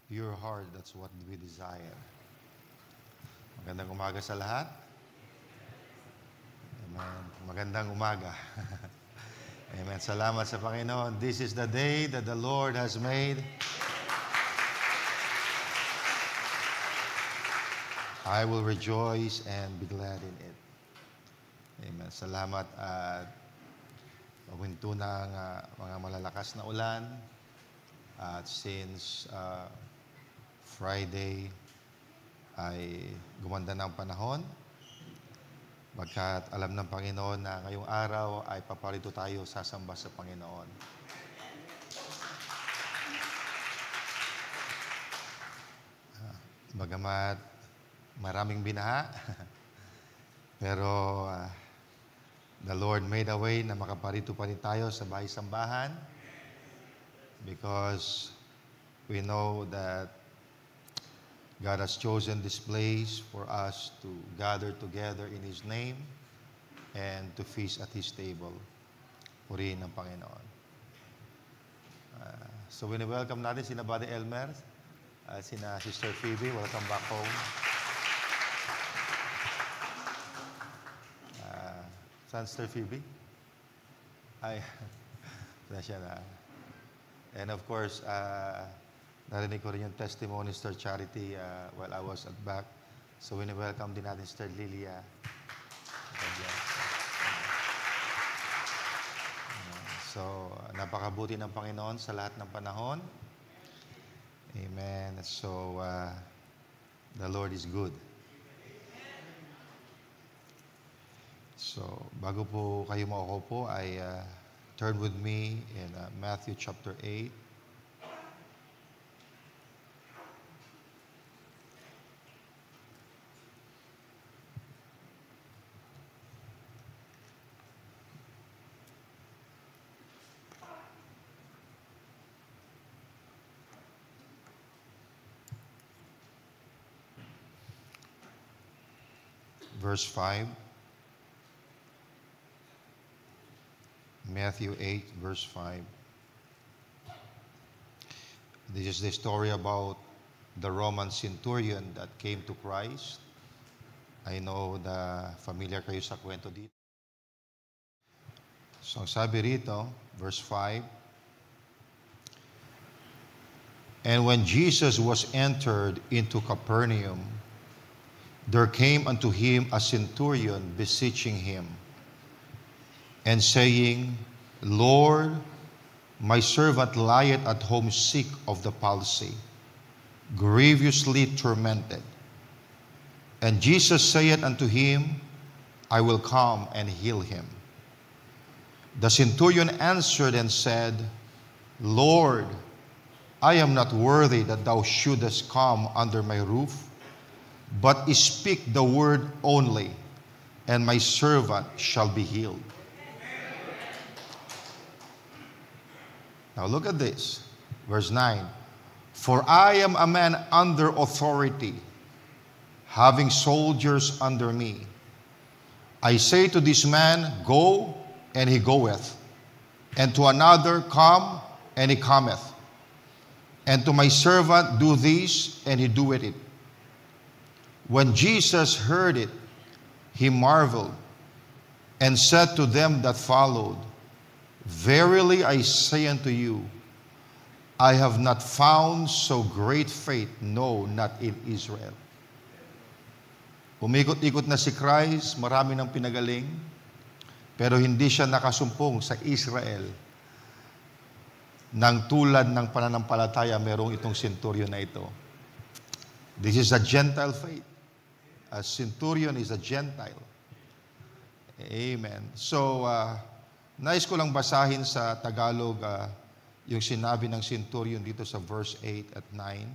pure heart, that's what we desire. Magandang umaga sa lahat. Amen. Magandang umaga. Amen. Salamat sa Panginoon. This is the day that the Lord has made. I will rejoice and be glad in it. Amen. Salamat at pahinto ng mga malalakas na ulan. At since Friday ay gumanda ng panahon, pagkat alam ng Panginoon na ngayong araw ay paparito tayo sasamba sa Panginoon. Bagamat maraming binaha, pero the Lord made a way na makaparito pa rin tayo sa bahay-sambahan because we know that God has chosen this place for us to gather together in His name and to feast at His table. Purihin ng Panginoon. So welcome natin sina Buddy Elmer, sina Sister Phoebe. Welcome back home. Sister Phoebe? Ay, siya na. And of course, narinig ko rin yung testimony, Sister Charity, while I was at back. So, welcome din natin, Sister Lilia. So, napakabuti ng Panginoon sa lahat ng panahon. Amen. So, the Lord is good. So, bago po kayo mauupo, ay turn with me in Matthew chapter 8. Verse 5. Matthew 8, verse 5. This is the story about the Roman centurion that came to Christ. I know the familiar kayo sa kwento dito. So, sabi rito, verse 5, And when Jesus was entered into Capernaum, there came unto him a centurion beseeching him, and saying, Lord, my servant lieth at home sick of the palsy, grievously tormented. And Jesus saith unto him, I will come and heal him. The centurion answered and said, Lord, I am not worthy that thou shouldest come under my roof, but speak the word only, and my servant shall be healed. Now look at this, verse 9. For I am a man under authority, having soldiers under me. I say to this man, Go, and he goeth, and to another, Come, and he cometh, and to my servant, Do this, and he doeth it. When Jesus heard it, he marveled, and said to them that followed, Verily I say unto you, I have not found so great faith, no, not in Israel. Umikot-ikot na si Christ, marami ng pinagaling, pero hindi siya nakasumpong sa Israel nang tulad ng pananampalataya merong itong centurion na ito. This is a Gentile faith. A centurion is a Gentile. Amen. So, nais ko lang basahin sa Tagalog yung sinabi ng centurion dito sa verse 8 at 9.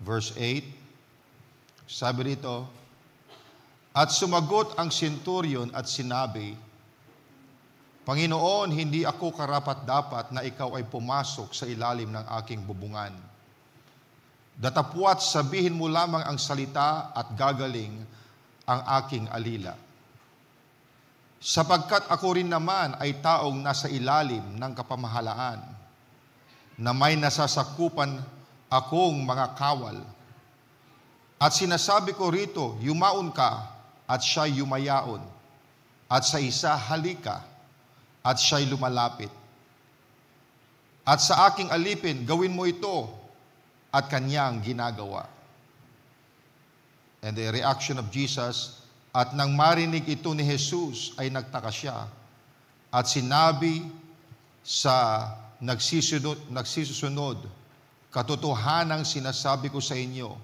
Verse 8, sabi rito, At sumagot ang centurion at sinabi, Panginoon, hindi ako karapat-dapat na ikaw ay pumasok sa ilalim ng aking bubungan. Datapwat sabihin mo lamang ang salita at gagaling ang aking alila. Sapagkat ako rin naman ay taong nasa ilalim ng kapamahalaan, na may nasasakupan akong mga kawal. At sinasabi ko rito, yumaon ka, at siya'y yumayaon. At sa isa, halika, at siya'y lumalapit. At sa aking alipin, gawin mo ito, at kanyang ginagawa. And the reaction of Jesus, at nang marinig ito ni Jesus, ay nagtaka siya. At sinabi sa nagsisusunod, katotohanang sinasabi ko sa inyo,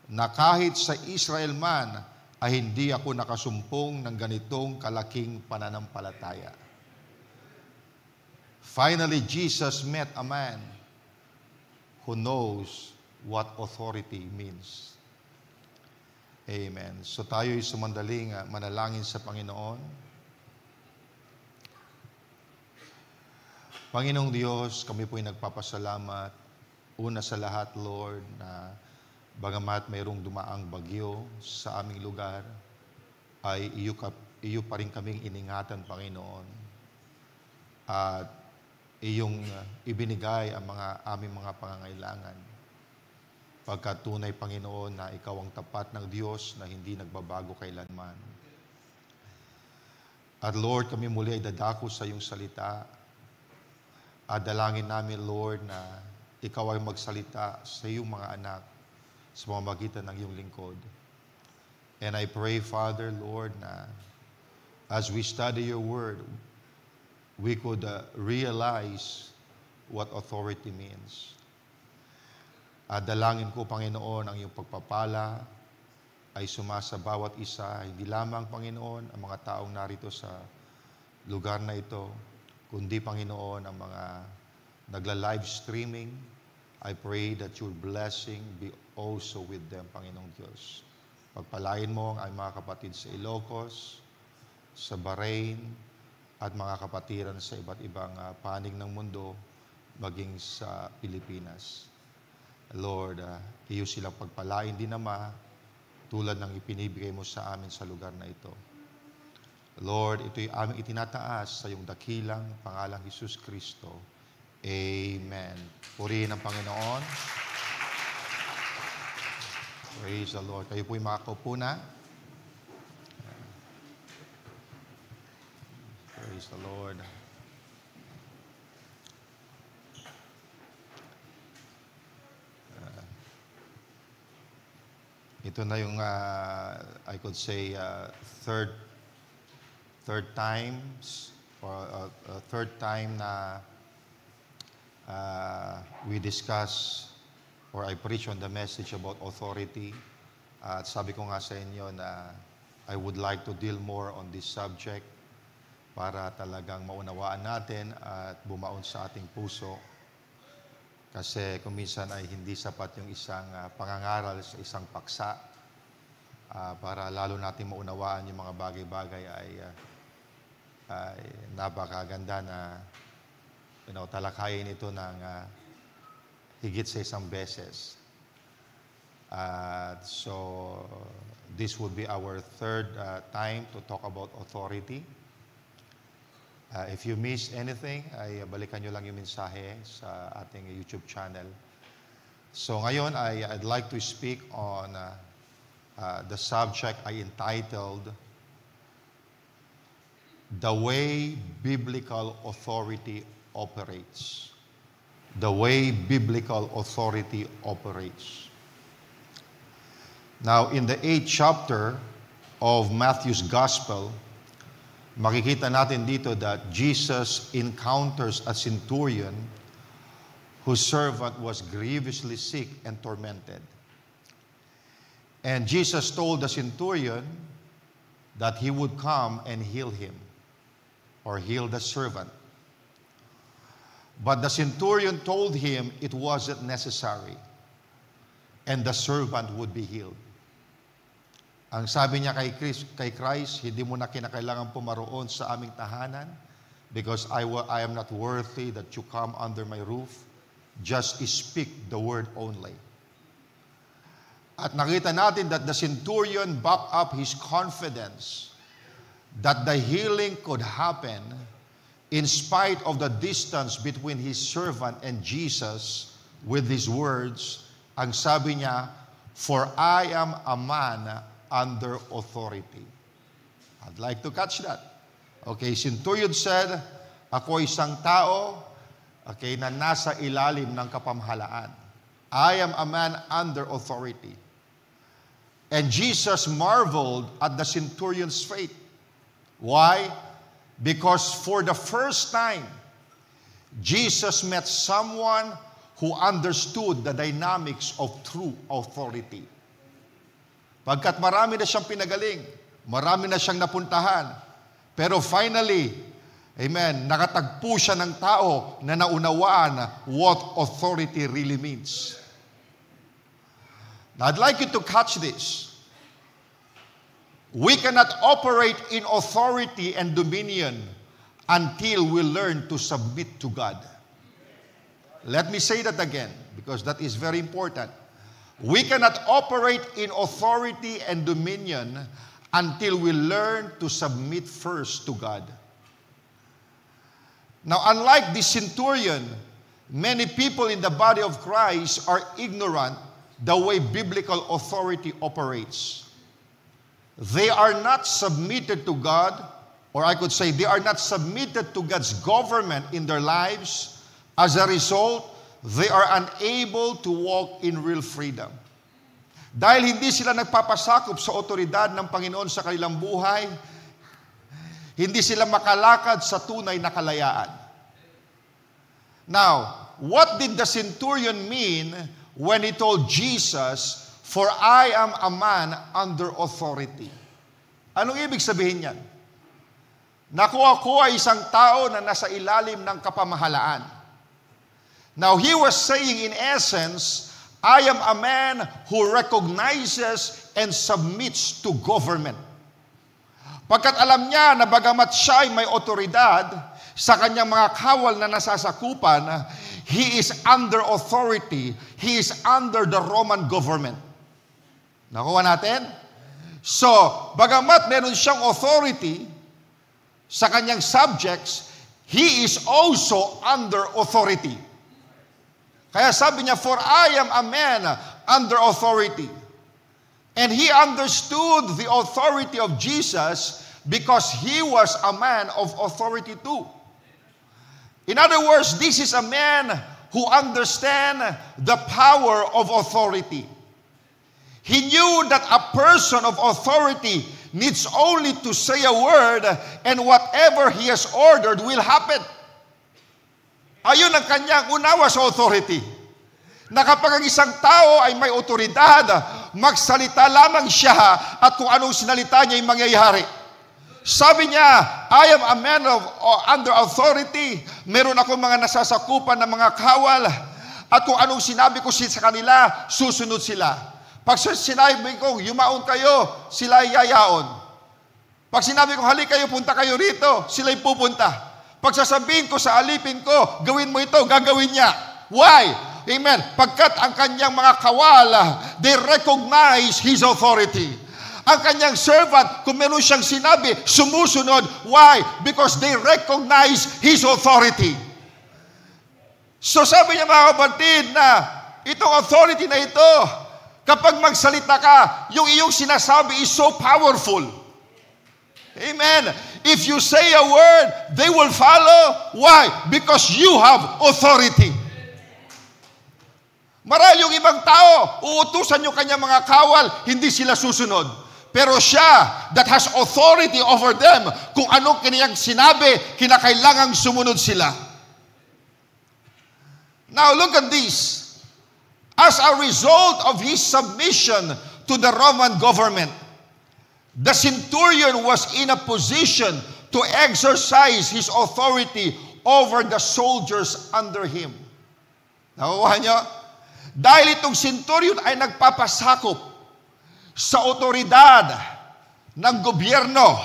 na kahit sa Israel man, ay hindi ako nakasumpong ng ganitong kalaking pananampalataya. Finally, Jesus met a man who knows what authority means. Amen. So tayo'y sumandaling manalangin sa Panginoon. Panginoong Diyos, kami po'y nagpapasalamat. Una sa lahat, Lord, na bagamat mayroong dumaang bagyo sa aming lugar, ay iyo pa rin kaming iningatan, Panginoon. At iyong ibinigay ang aming mga pangangailangan. Pagkat tunay, Panginoon, na ikaw ang tapat ng Diyos na hindi nagbabago kailanman. At Lord, kami muli ay dadako sa iyong salita. At dalangin namin, Lord, na ikaw ay magsalita sa iyong mga anak sa pamamagitan ng iyong lingkod. And I pray, Father, Lord, na as we study your word, we could realize what authority means. At dalangin ko, Panginoon, ang iyong pagpapala ay sumasa bawat isa, hindi lamang, Panginoon, ang mga taong narito sa lugar na ito, kundi, Panginoon, ang mga nagla-live streaming. I pray that your blessing be also with them, Panginoong Diyos. Pagpalain mo ang mga kapatid sa Ilocos, sa Bahrain, at mga kapatiran sa iba't ibang panig ng mundo, maging sa Pilipinas. Lord, iyo silang pagpalain din naman tulad ng ipinibigay mo sa amin sa lugar na ito. Lord, ito'y aming itinataas sa iyong dakilang pangalang Jesus Kristo. Amen. Purihin ang Panginoon. Praise the Lord. Kayo po'y makakaupo na. Praise the Lord. Ito na yung, I could say, third time na we discuss or I preach on the message about authority. At sabi ko nga sa inyo na I would like to deal more on this subject para talagang maunawaan natin at bumaon sa ating puso. Kasi kung minsan ay hindi sapat yung isang pangangaral sa isang paksa para lalo natin maunawaan yung mga bagay-bagay ay napakaganda na talakayin ito ng higit sa isang beses. So this would be our third time to talk about authority. If you miss anything, ay balikan nyo lang yung mensahe sa ating YouTube channel. So ngayon, I'd like to speak on the subject I entitled, The Way Biblical Authority Operates. The Way Biblical Authority Operates. Now, in the 8th chapter of Matthew's Gospel, makikita natin dito that Jesus encounters a centurion whose servant was grievously sick and tormented. And Jesus told the centurion that he would come and heal him or heal the servant. But the centurion told him it wasn't necessary and the servant would be healed. Ang sabi niya kay Christ, hindi mo na kinakailangan pumaroon sa aming tahanan because I am not worthy that you come under my roof. Just speak the word only. At nakita natin that the centurion backed up his confidence that the healing could happen in spite of the distance between his servant and Jesus with these words. Ang sabi niya, "For I am a man under authority." I'd like to catch that. Okay, centurion said, ako isang tao, okay, na nasa ilalim ng kapamahalaan. I am a man under authority. And Jesus marveled at the centurion's faith. Why? Because for the first time, Jesus met someone who understood the dynamics of true authority. Pagkat marami na siyang pinagaling, marami na siyang napuntahan, pero finally, amen, nakatagpo siya ng tao na naunawaan what authority really means. Now, I'd like you to catch this. We cannot operate in authority and dominion until we learn to submit to God. Let me say that again, because that is very important. We cannot operate in authority and dominion until we learn to submit first to God. Now, unlike the centurion, many people in the body of Christ are ignorant the way biblical authority operates. They are not submitted to God, or I could say they are not submitted to God's government in their lives. As a result, they are unable to walk in real freedom. Dahil hindi sila nagpapasakop sa otoridad ng Panginoon sa kanilang buhay, hindi sila makalakad sa tunay na kalayaan. Now, what did the centurion mean when he told Jesus, "For I am a man under authority"? Anong ibig sabihin niyan? Naku, ako ay isang tao na nasa ilalim ng kapamahalaan. Now, he was saying in essence, I am a man who recognizes and submits to government. Pagkat alam niya na bagamat siya ay may otoridad sa kanyang mga kawal na nasasakupan, he is under authority. He is under the Roman government. Nakuha natin? So, bagamat meron siyang authority sa kanyang subjects, he is also under authority. Kaya sabi niya, "For I am a man under authority." And he understood the authority of Jesus because he was a man of authority too. In other words, this is a man who understands the power of authority. He knew that a person of authority needs only to say a word and whatever he has ordered will happen. Ayun ang kanyang unawa sa authority. Na kapag ang isang tao ay may otoridad, magsalita lamang siya at kung anong sinalita niya ay mangyayari. Sabi niya, I am a man of under authority. Meron akong mga nasasakupan ng mga kawal at kung anong sinabi ko sa kanila, susunod sila. Pag sinabi ko, yumaon kayo, sila ay yayaon. Pag sinabi ko, halik kayo, punta kayo rito, sila ay pupunta. Pag sasabihin ko sa alipin ko, gawin mo ito, gagawin niya. Why? Amen. Pagkat ang kanyang mga kawal, they recognize his authority. Ang kanyang servant, kung meron siyang sinabi, sumusunod. Why? Because they recognize his authority. So sabi niya mga kapatid na itong authority na ito, kapag magsalita ka, yung iyong sinasabi is so powerful. Amen. If you say a word, they will follow. Why? Because you have authority. Marahil yung ibang tao, uutusan yung kanyang mga kawal, hindi sila susunod. Pero siya, that has authority over them, kung anong kaniyang sinabi, kinakailangang sumunod sila. Now look at this. As a result of his submission to the Roman government, the centurion was in a position to exercise his authority over the soldiers under him. Nakuha niyo? Dahil itong centurion ay nagpapasakop sa otoridad ng gobyerno.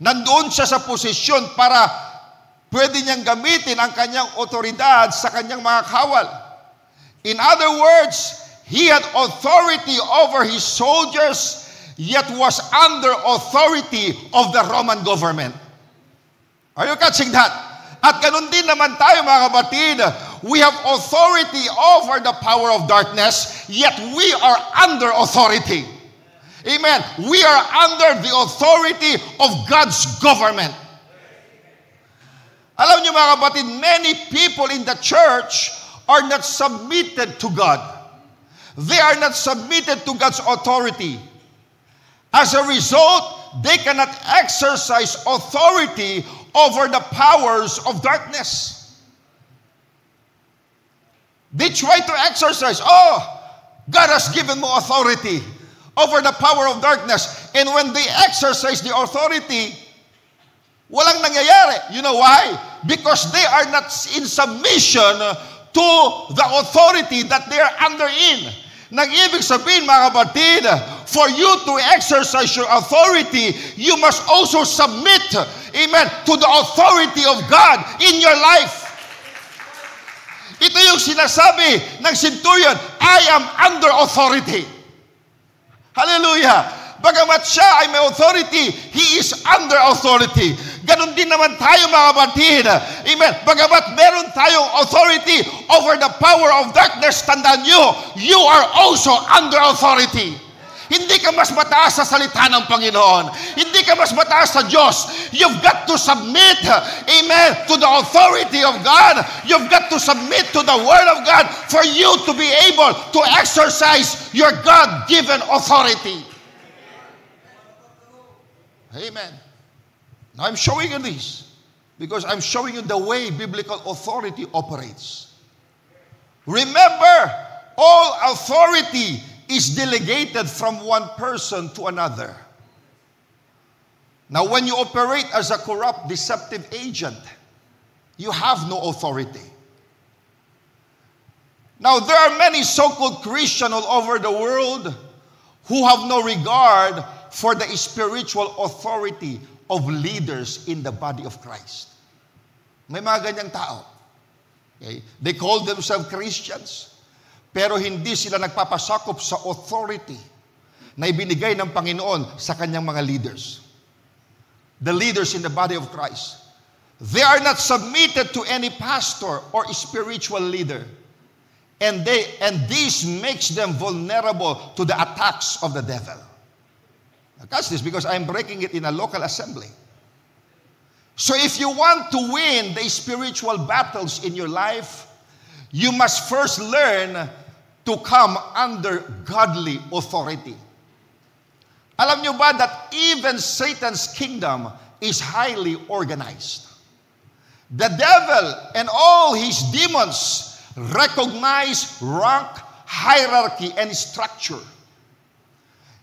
Nandoon siya sa posisyon para pwede niyang gamitin ang kanyang otoridad sa kanyang mga kawal. In other words, he had authority over his soldiers yet was under authority of the Roman government. Are you catching that? At ganun din naman tayo mga kapatid. We have authority over the power of darkness, yet we are under authority. Amen. We are under the authority of God's government. Alam niyo mga kapatid, many people in the church are not submitted to God. They are not submitted to God's authority. As a result, they cannot exercise authority over the powers of darkness. They try to exercise, God has given me authority over the power of darkness. And when they exercise the authority, walang nangyayari. You know why? Because they are not in submission to the authority that they are under in. Nag-ibig sabihin mga kapatid, for you to exercise your authority, you must also submit, amen, to the authority of God in your life. Ito yung sinasabi ng centurion, I am under authority. Hallelujah. Bagamat siya ay may authority, he is under authority. Ganon din naman tayo mga kapatid. Amen. Bagamat meron tayong authority over the power of darkness, tandaan nyo, you are also under authority. Hindi ka mas mataas sa salita ng Panginoon. Hindi ka mas mataas sa Diyos. You've got to submit, amen, to the authority of God. You've got to submit to the Word of God for you to be able to exercise your God-given authority. Amen. Now I'm showing you this because I'm showing you the way biblical authority operates. Remember, all authority is delegated from one person to another. Now, when you operate as a corrupt, deceptive agent, you have no authority. Now, there are many so-called Christians all over the world who have no regard for the spiritual authority of leaders in the body of Christ. May mga ganyang tao. Okay? They call themselves Christians, pero hindi sila nagpapasakop sa authority na ibinigay ng Panginoon sa kanyang mga leaders. The leaders in the body of Christ. They are not submitted to any pastor or spiritual leader. And this makes them vulnerable to the attacks of the devil. Catch this, because I'm breaking it in a local assembly. So if you want to win the spiritual battles in your life, you must first learn to come under godly authority. Alam nyo ba that even Satan's kingdom is highly organized? The devil and all his demons recognize rank, hierarchy, and structure.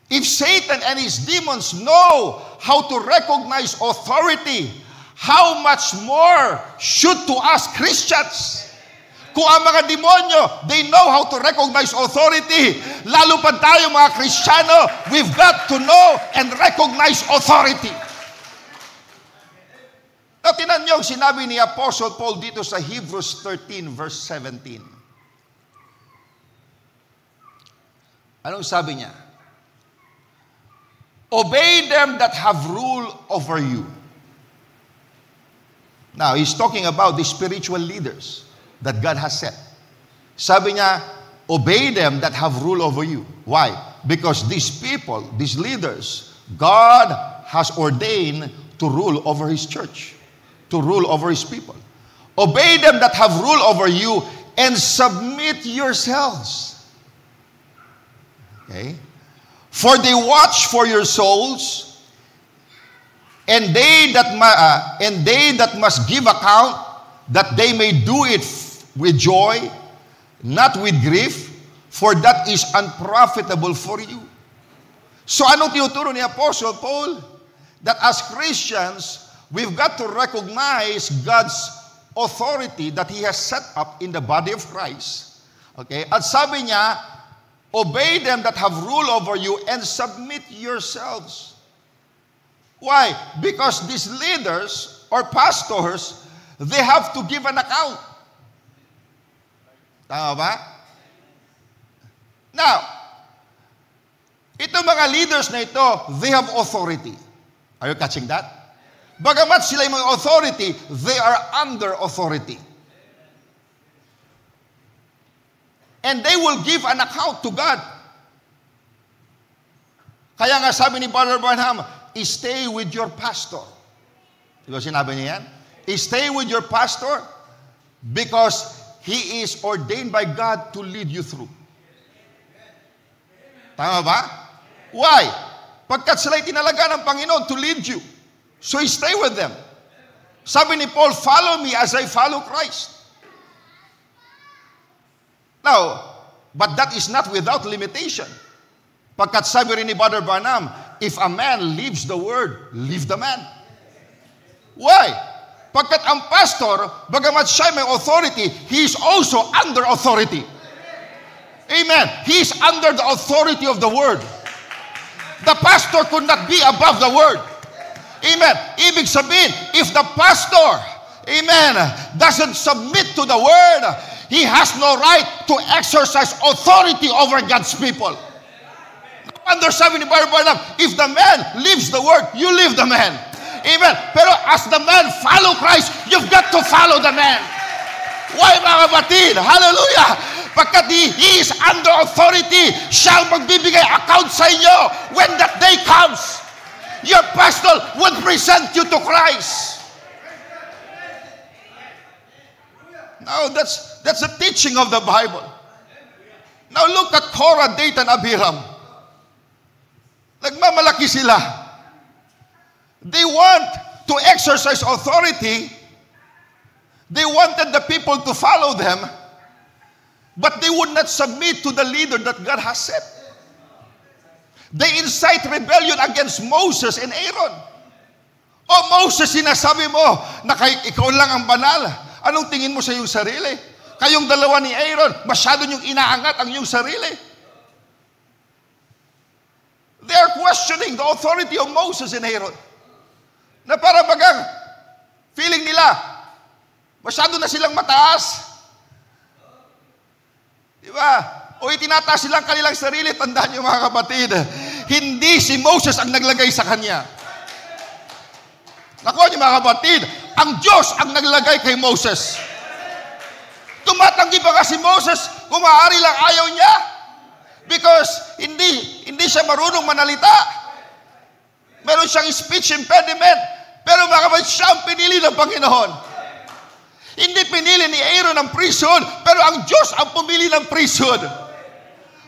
If Satan and his demons know how to recognize authority, how much more should to us Christians? Kung ang mga demonyo, they know how to recognize authority, lalo pa tayo mga Kristiyano, we've got to know and recognize authority. Now, tinan niyo ang sinabi ni Apostle Paul dito sa Hebrews 13 verse 17. Anong sabi niya? Obey them that have rule over you. Now, he's talking about the spiritual leaders that God has set. Sabi niya, obey them that have rule over you. Why? Because these people, these leaders, God has ordained to rule over His church, to rule over His people. Obey them that have rule over you and submit yourselves. Okay? For they watch for your souls, and they that must give account, that they may do it with joy, not with grief, for that is unprofitable for you. So anong tinuturo ni Apostle Paul? That as Christians, we've got to recognize God's authority that He has set up in the body of Christ. Okay? At sabi niya, obey them that have rule over you and submit yourselves. Why? Because these leaders or pastors, they have to give an account. Tama ba? Now, Ito mga leaders na ito, they have authority. Are you catching that? Bagamat sila yung mga authority, they are under authority. And they will give an account to God. Kaya nga sabi ni Brother Branham, stay with your pastor. Diba sinabi niya yan? Stay with your pastor because he is ordained by God to lead you through. Tama ba? Why? Pagkat sila'y tinalaga ng Panginoon to lead you. So stay with them. Sabi ni Paul, follow me as I follow Christ. Now, but that is not without limitation. Pagkat sabi rin ni Brother Branham, if a man leaves the word, leave the man. Why? Pagkat ang pastor, bagamat siya may authority, he is also under authority. Amen. He is under the authority of the word. The pastor could not be above the word. Amen. Ibig sabihin, if the pastor, amen, doesn't submit to the word, he has no right to exercise authority over God's people. Under sabi ni Brother Branham, if the man leaves the word, you leave the man. Amen. Pero as the man follow Christ, you've got to follow the man. Why, mga kapatid? Hallelujah! Pagkat he is under authority, siyang magbibigay account sa inyo when that day comes. Your pastor will present you to Christ. Now, that's the teaching of the Bible. Now, look at Korah, Dathan, Abiram. Nagmamalaki sila. They want to exercise authority. They wanted the people to follow them, but they would not submit to the leader that God has set. They incite rebellion against Moses and Aaron. Oh, Moses, sinasabi mo na ikaw lang ang banal. Anong tingin mo sa iyong sarili? Kayong dalawa ni Aaron, masyado niyong inaangat ang iyong sarili. They are questioning the authority of Moses and Aaron. Na para bagang feeling nila, masyado na silang mataas. Diba? O itinataas silang kanilang sarili. Tandaan niyo mga kapatid, hindi si Moses ang naglagay sa kanya. Nakuha niyo mga kapatid, ang Diyos ang naglagay kay Moses. Tumatanggi pa kasi Moses kung maaari lang ayaw niya. Because hindi siya marunong manalita. Meron siyang speech impediment. Pero mga kapatid, siya ang pinili ng Panginoon. Hindi pinili ni Aaron ang priesthood, pero ang Diyos ang pumili ng priesthood.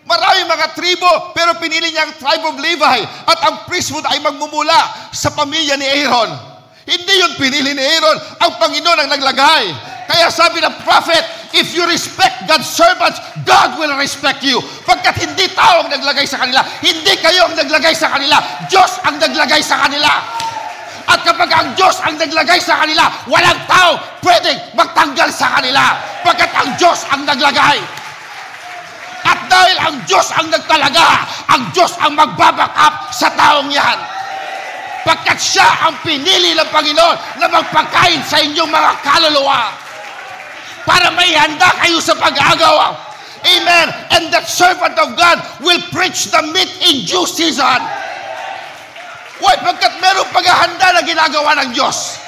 Maraming mga tribo, pero pinili niya ang tribe of Levi. At ang priesthood ay magmumula sa pamilya ni Aaron. Hindi yun pinili ni Aaron, ang Panginoon ang naglagay. Kaya sabi ng prophet, if you respect God's servants, God will respect you. Pagkat hindi tao ang naglagay sa kanila, hindi kayo ang naglagay sa kanila, Diyos ang naglagay sa kanila. At kapag ang Diyos ang naglagay sa kanila, walang tao pwedeng magtanggal sa kanila. Pagkat ang Diyos ang naglagay. At dahil ang Diyos ang nagtalaga, ang Diyos ang magbaback up sa taong yan. Pagkat siya ang pinili ng Panginoon na magpagkain sa inyong mga kaluluwa. Para may handa kayo sa pag-aagaw. Amen. And that servant of God will preach the meat in due season. Why? Pagkat merong paghahanda na ginagawa ng Diyos.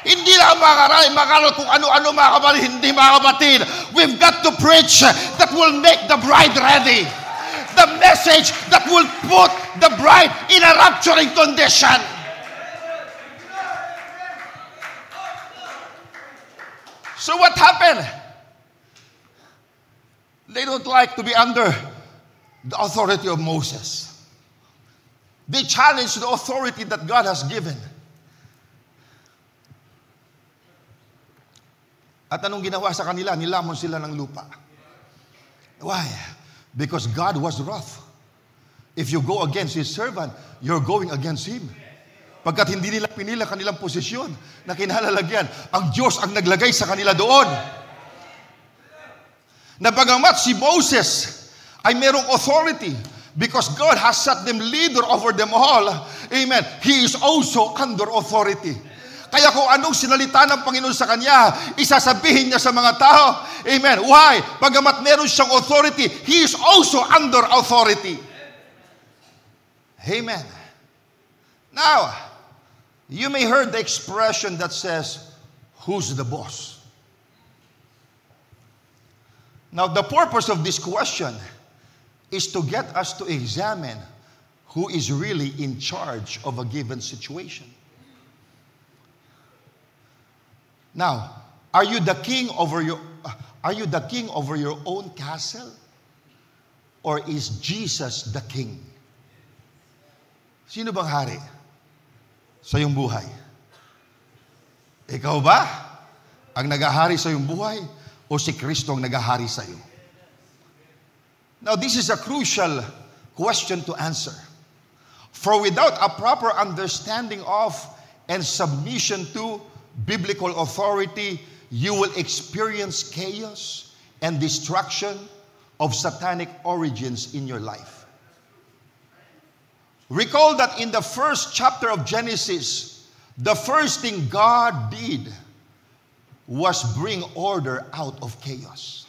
Hindi lang makaral kung ano-ano mga kapatid. Hindi mga kapatid. We've got to preach that will make the bride ready. The message that will put the bride in a rapturing condition. So what happened? They don't like to be under the authority of Moses. They challenge the authority that God has given. At anong ginawa sa kanila? Nilamon sila ng lupa. Why? Because God was wrath. If you go against His servant, you're going against Him. Pagkat hindi nila pinila kanilang posisyon na kinalalagyan, ang Diyos ang naglagay sa kanila doon. Na bagamat si Moses ay merong authority, because God has set them leader over them all, amen, he is also under authority. Kaya kung anong sinalita ng Panginoon sa kanya, isasabihin niya sa mga tao, amen. Why? Bagamat meron siyang authority, he is also under authority. Amen. Now, you may heard the expression that says, who's the boss? Now, the purpose of this question is to get us to examine who is really in charge of a given situation. Now, are you the king over your own castle? Or is Jesus the king? Sino bang hari sa iyong buhay? Ikaw ba ang nagahari sa iyong buhay o si Kristo ang nagahari sa iyo? Now, this is a crucial question to answer. For without a proper understanding of and submission to biblical authority, you will experience chaos and destruction of satanic origins in your life. Recall that in the first chapter of Genesis, the first thing God did was bring order out of chaos.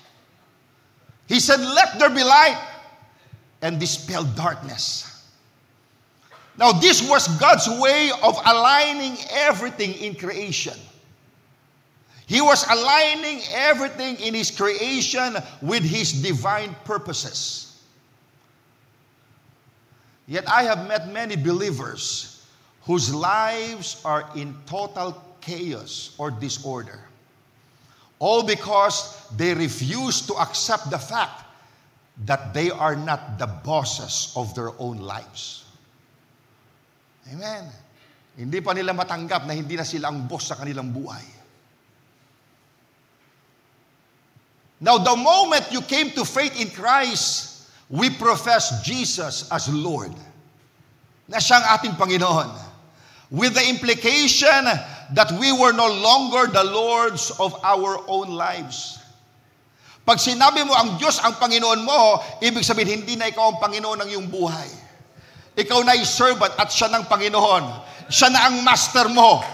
He said, "Let there be light," and dispelled darkness. Now, this was God's way of aligning everything in creation. He was aligning everything in His creation with His divine purposes. Yet I have met many believers whose lives are in total chaos or disorder. All because they refuse to accept the fact that they are not the bosses of their own lives. Amen. Hindi pa nila matanggap na hindi na sila ang boss sa kanilang buhay. Now, the moment you came to faith in Christ, we profess Jesus as Lord, na siyang ating Panginoon, with the implication that we were no longer the lords of our own lives. Pag sinabi mo ang Diyos ang Panginoon mo, ibig sabihin hindi na ikaw ang Panginoon ng iyong buhay. Ikaw na ay servant at siya ng Panginoon. Siya na ang master mo.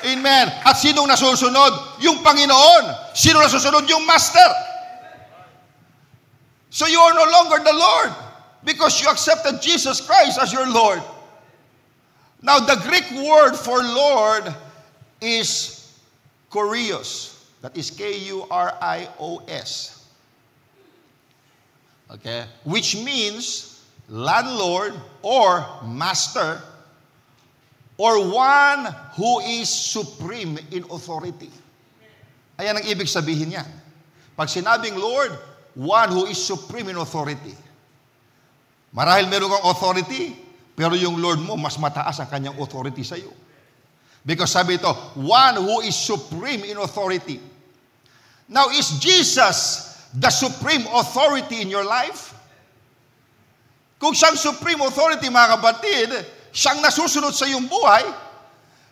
Amen. At sinong nasusunod? Yung Panginoon. Sino nasusunod? Yung master. So you are no longer the Lord because you accepted Jesus Christ as your Lord. Now, the Greek word for Lord is kurios. That is K-U-R-I-O-S. Okay? Which means landlord or master or one who is supreme in authority. Ayan ang ibig sabihin niyan. Pag sinabing Lord, one who is supreme in authority. Marahil meron kang authority, pero yung Lord mo, mas mataas ang kanyang authority sa iyo. Because sabi ito, one who is supreme in authority. Now, is Jesus the supreme authority in your life? Kung siyang supreme authority, mga kapatid, siyang nasusunod sa iyong buhay,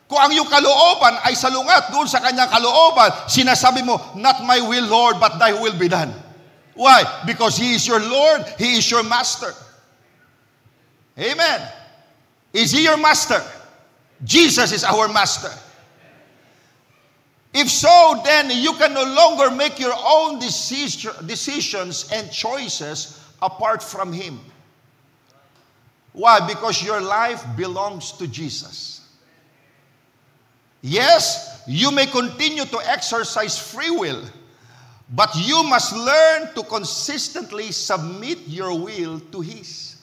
kung ang iyong kalooban ay salungat doon sa kanyang kalooban, sinasabi mo, not my will, Lord, but thy will be done. Why? Because He is your Lord, He is your master. Amen. Is He your master? Jesus is our master. If so, then you can no longer make your own decisions and choices apart from Him. Why? Because your life belongs to Jesus. Yes, you may continue to exercise free will, but you must learn to consistently submit your will to His.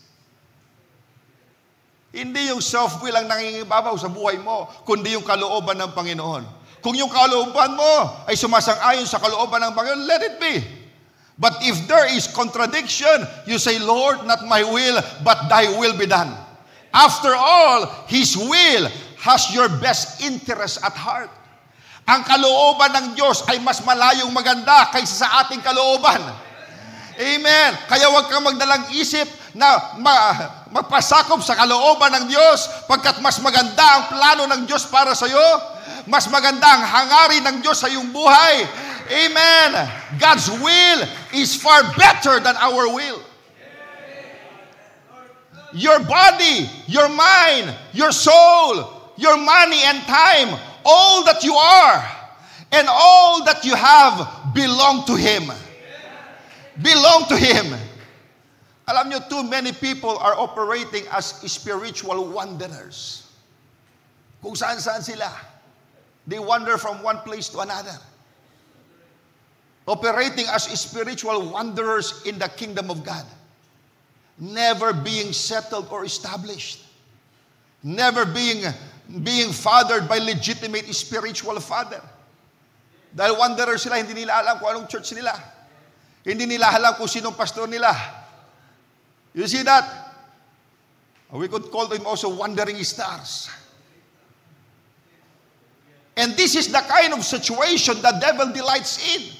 Hindi yung self-will ang nangingibabaw sa buhay mo, kundi yung kalooban ng Panginoon. Kung yung kalooban mo ay sumasang-ayon sa kalooban ng Panginoon, let it be. But if there is contradiction, you say, Lord, not my will, but thy will be done. After all, His will has your best interest at heart. Ang kalooban ng Diyos ay mas malayong maganda kaysa sa ating kalooban. Amen. Kaya huwag kang magdalang isip na magpasakop sa kalooban ng Diyos pagkat mas maganda ang plano ng Diyos para sa iyo. Mas maganda ang hangarin ng Diyos sa iyong buhay. Amen. God's will is far better than our will. Your body, your mind, your soul, your money and time, all that you are and all that you have belong to Him. Belong to Him. Alam nyo, too many people are operating as spiritual wanderers. Kung saan-saan sila. They wander from one place to another. Operating as spiritual wanderers in the kingdom of God. Never being settled or established. Never being fathered by legitimate spiritual father. Dahil wanderer sila, hindi nila alam kung anong church nila. Hindi nila alam kung sinong pastor nila. You see that? We could call them also wandering stars. And this is the kind of situation the devil delights in.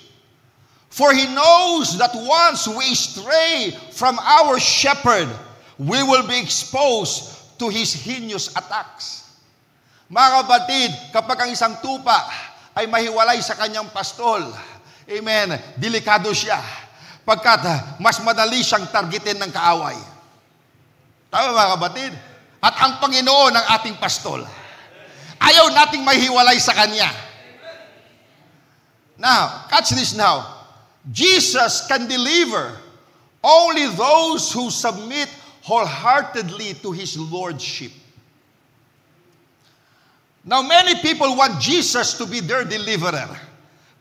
For he knows that once we stray from our shepherd, we will be exposed to his heinous attacks. Mga kapatid, kapag ang isang tupa ay mahiwalay sa kanyang pastol, amen, delikado siya. Pagkat mas madali siyang targetin ng kaaway. Tama mga kapatid? At ang Panginoon ang ating pastol. Ayaw nating mahiwalay sa Kanya. Now, catch this now. Jesus can deliver only those who submit wholeheartedly to His Lordship. Now, many people want Jesus to be their deliverer,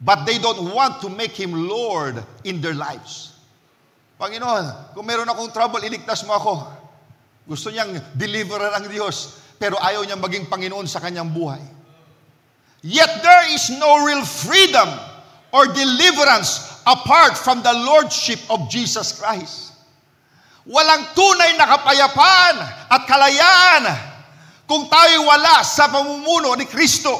but they don't want to make Him Lord in their lives. Panginoon, kung meron akong trouble, iligtas mo ako. Gusto niyang deliverer ang Diyos, pero ayaw niyang maging Panginoon sa kanyang buhay. Yet there is no real freedom or deliverance apart from the Lordship of Jesus Christ. Walang tunay na kapayapaan at kalayaan kung tayo wala sa pamumuno ni Kristo.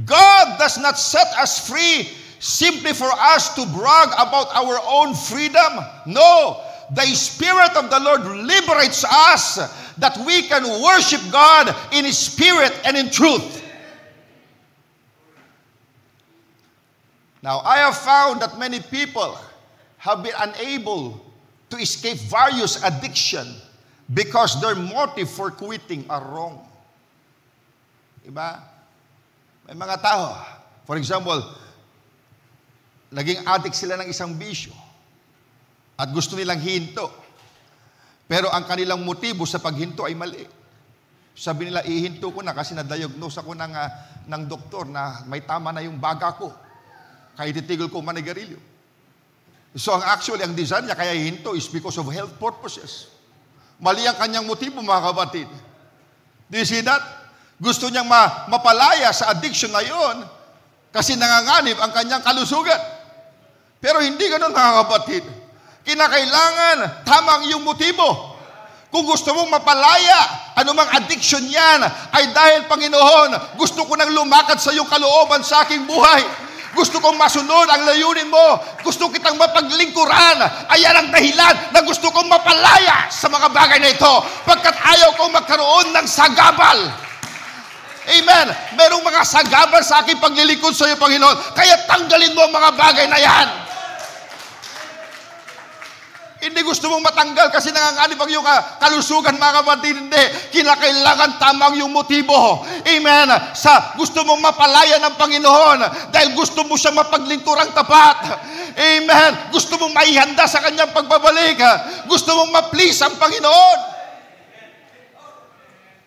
God does not set us free simply for us to brag about our own freedom. No, the Spirit of the Lord liberates us that we can worship God in spirit and in truth. Now, I have found that many people have been unable to escape various addictions because their motive for quitting are wrong. Diba? May mga tao, for example, naging addict sila ng isang bisyo at gusto nilang hinto. Pero ang kanilang motibo sa paghinto ay mali. Sabi nila, ihinto ko na kasi na-diagnose ako ng doktor na may tama na yung baga ko. Kaya titigil ko manigarilyo. So ang design niya kaya ihinto is because of health purposes. Mali ang kanyang motibo, mga kapatid. Do you see that? Gusto niyang mapalaya sa addiction na yun kasi nanganganib ang kanyang kalusugan. Pero hindi ganun, mga kapatid. Kinakailangan tamang iyong motibo. Kung gusto mong mapalaya, anumang addiction yan, ay dahil, Panginoon, gusto ko nang lumakad sa iyong kalooban sa aking buhay. Gusto kong masunod ang layunin mo. Gusto kitang mapaglingkuran. Ayan ang dahilan na gusto kong mapalaya sa mga bagay na ito. Pagkat ayaw kong magkaroon ng sagabal. Amen. Merong mga sagabal sa aking paglilingkod sa iyo, Panginoon. Kaya tanggalin mo ang mga bagay na yan. Hindi gusto mong matanggal kasi nanganganib ang iyong kalusugan, mga kapatid. Hindi. Kinakailangan tamang yung motibo. Amen. Gusto mong mapalaya ng Panginoon dahil gusto mo siya mapaglingkurang tapat. Amen. Gusto mong maihanda sa kanyang pagbabalik. Gusto mong ma-please ang Panginoon.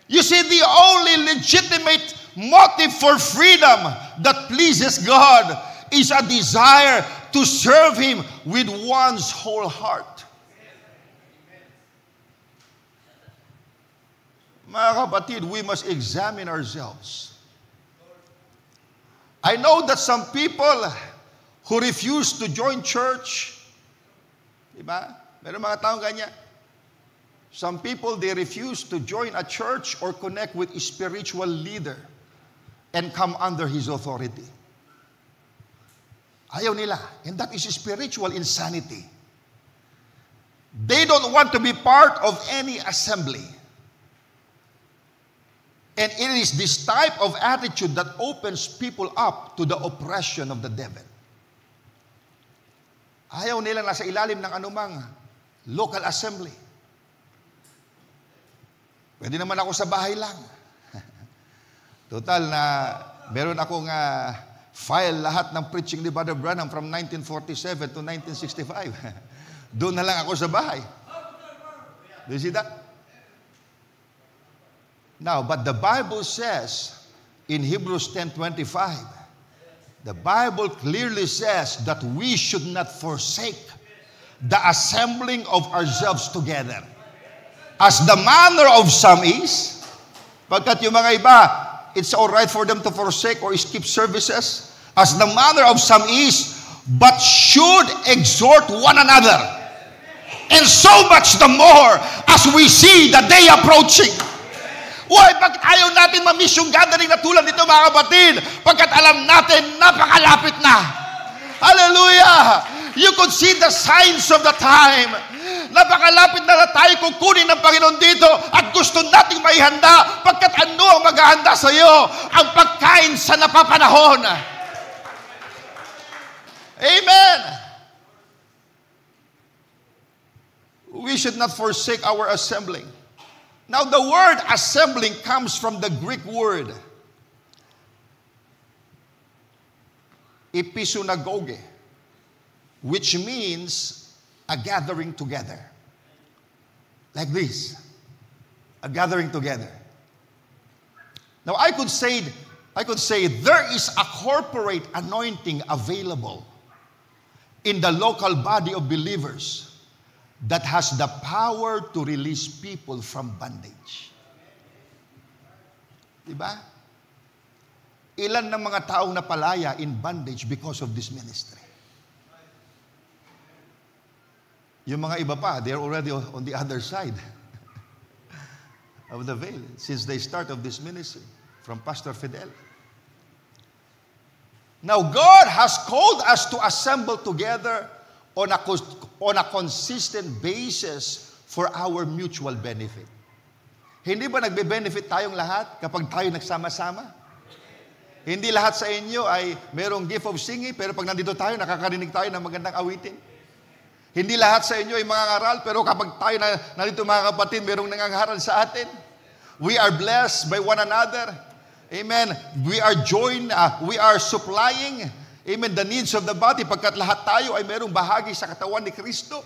You see, the only legitimate motive for freedom that pleases God is a desire to serve Him with one's whole heart. Mga kapatid, we must examine ourselves. I know that some people who refuse to join church, diba? Meron mga taong ganyan. Some people, they refuse to join a church or connect with a spiritual leader and come under his authority. Ayaw nila. And that is spiritual insanity. They don't want to be part of any assembly. And it is this type of attitude that opens people up to the oppression of the devil. Ayaw nila nasa ilalim ng anumang local assembly. Pwede naman ako sa bahay lang. Total na meron akong file lahat ng preaching ni Brother Branham from 1947 to 1965. Doon na lang ako sa bahay. Do you see that? Now, but the Bible says in Hebrews 10:25, the Bible clearly says that we should not forsake the assembling of ourselves together. As the manner of some is, pagkat yung mga iba, it's all right for them to forsake or skip services, as the manner of some is, but should exhort one another. And so much the more as we see the day approaching. Why? Bakit ayaw natin ma-miss yung gathering na tulad dito mga kapatid? Pagkat alam natin, napakalapit na. Hallelujah! You could see the signs of the time. Napakalapit na tayo kukunin ng Panginoon dito at gusto nating maihanda pagkat ano ang maghahanda sa iyo? Ang pagkain sa napapanahon. Amen! We should not forsake our assembling. Now, the word assembling comes from the Greek word episynagoge, which means a gathering together. Like this. A gathering together. Now, I could say there is a corporate anointing available in the local body of believers that has the power to release people from bondage. Diba? Ilan ng mga taong napalaya in bondage because of this ministry? Yung mga iba pa, they're already on the other side of the veil since the start of this ministry from Pastor Fidel. Now, God has called us to assemble together on a consistent basis for our mutual benefit. Hindi ba nagbe-benefit tayong lahat kapag tayo nagsama-sama? Hindi lahat sa inyo ay merong gift of singing, pero pag nandito tayo, nakakarinig tayo ng magandang awitin. Hindi lahat sa inyo ay mangangaral, pero kapag tayo nandito mga kapatid, merong nangangaral sa atin. We are blessed by one another. Amen. We are joined, we are supplying, amen, the needs of the body pagkat lahat tayo ay merong bahagi sa katawan ni Kristo.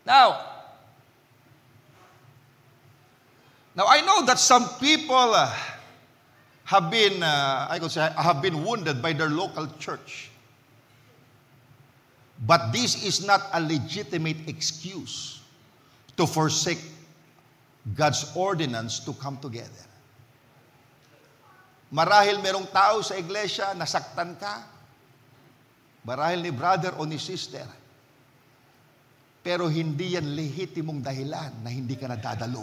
Now I know that some people have been wounded by their local church. But this is not a legitimate excuse to forsake God's ordinance to come together. Marahil merong tao sa iglesia, nasaktan ka. Marahil ni brother o ni sister. Pero hindi yan lehitimong dahilan na hindi ka nadadalo.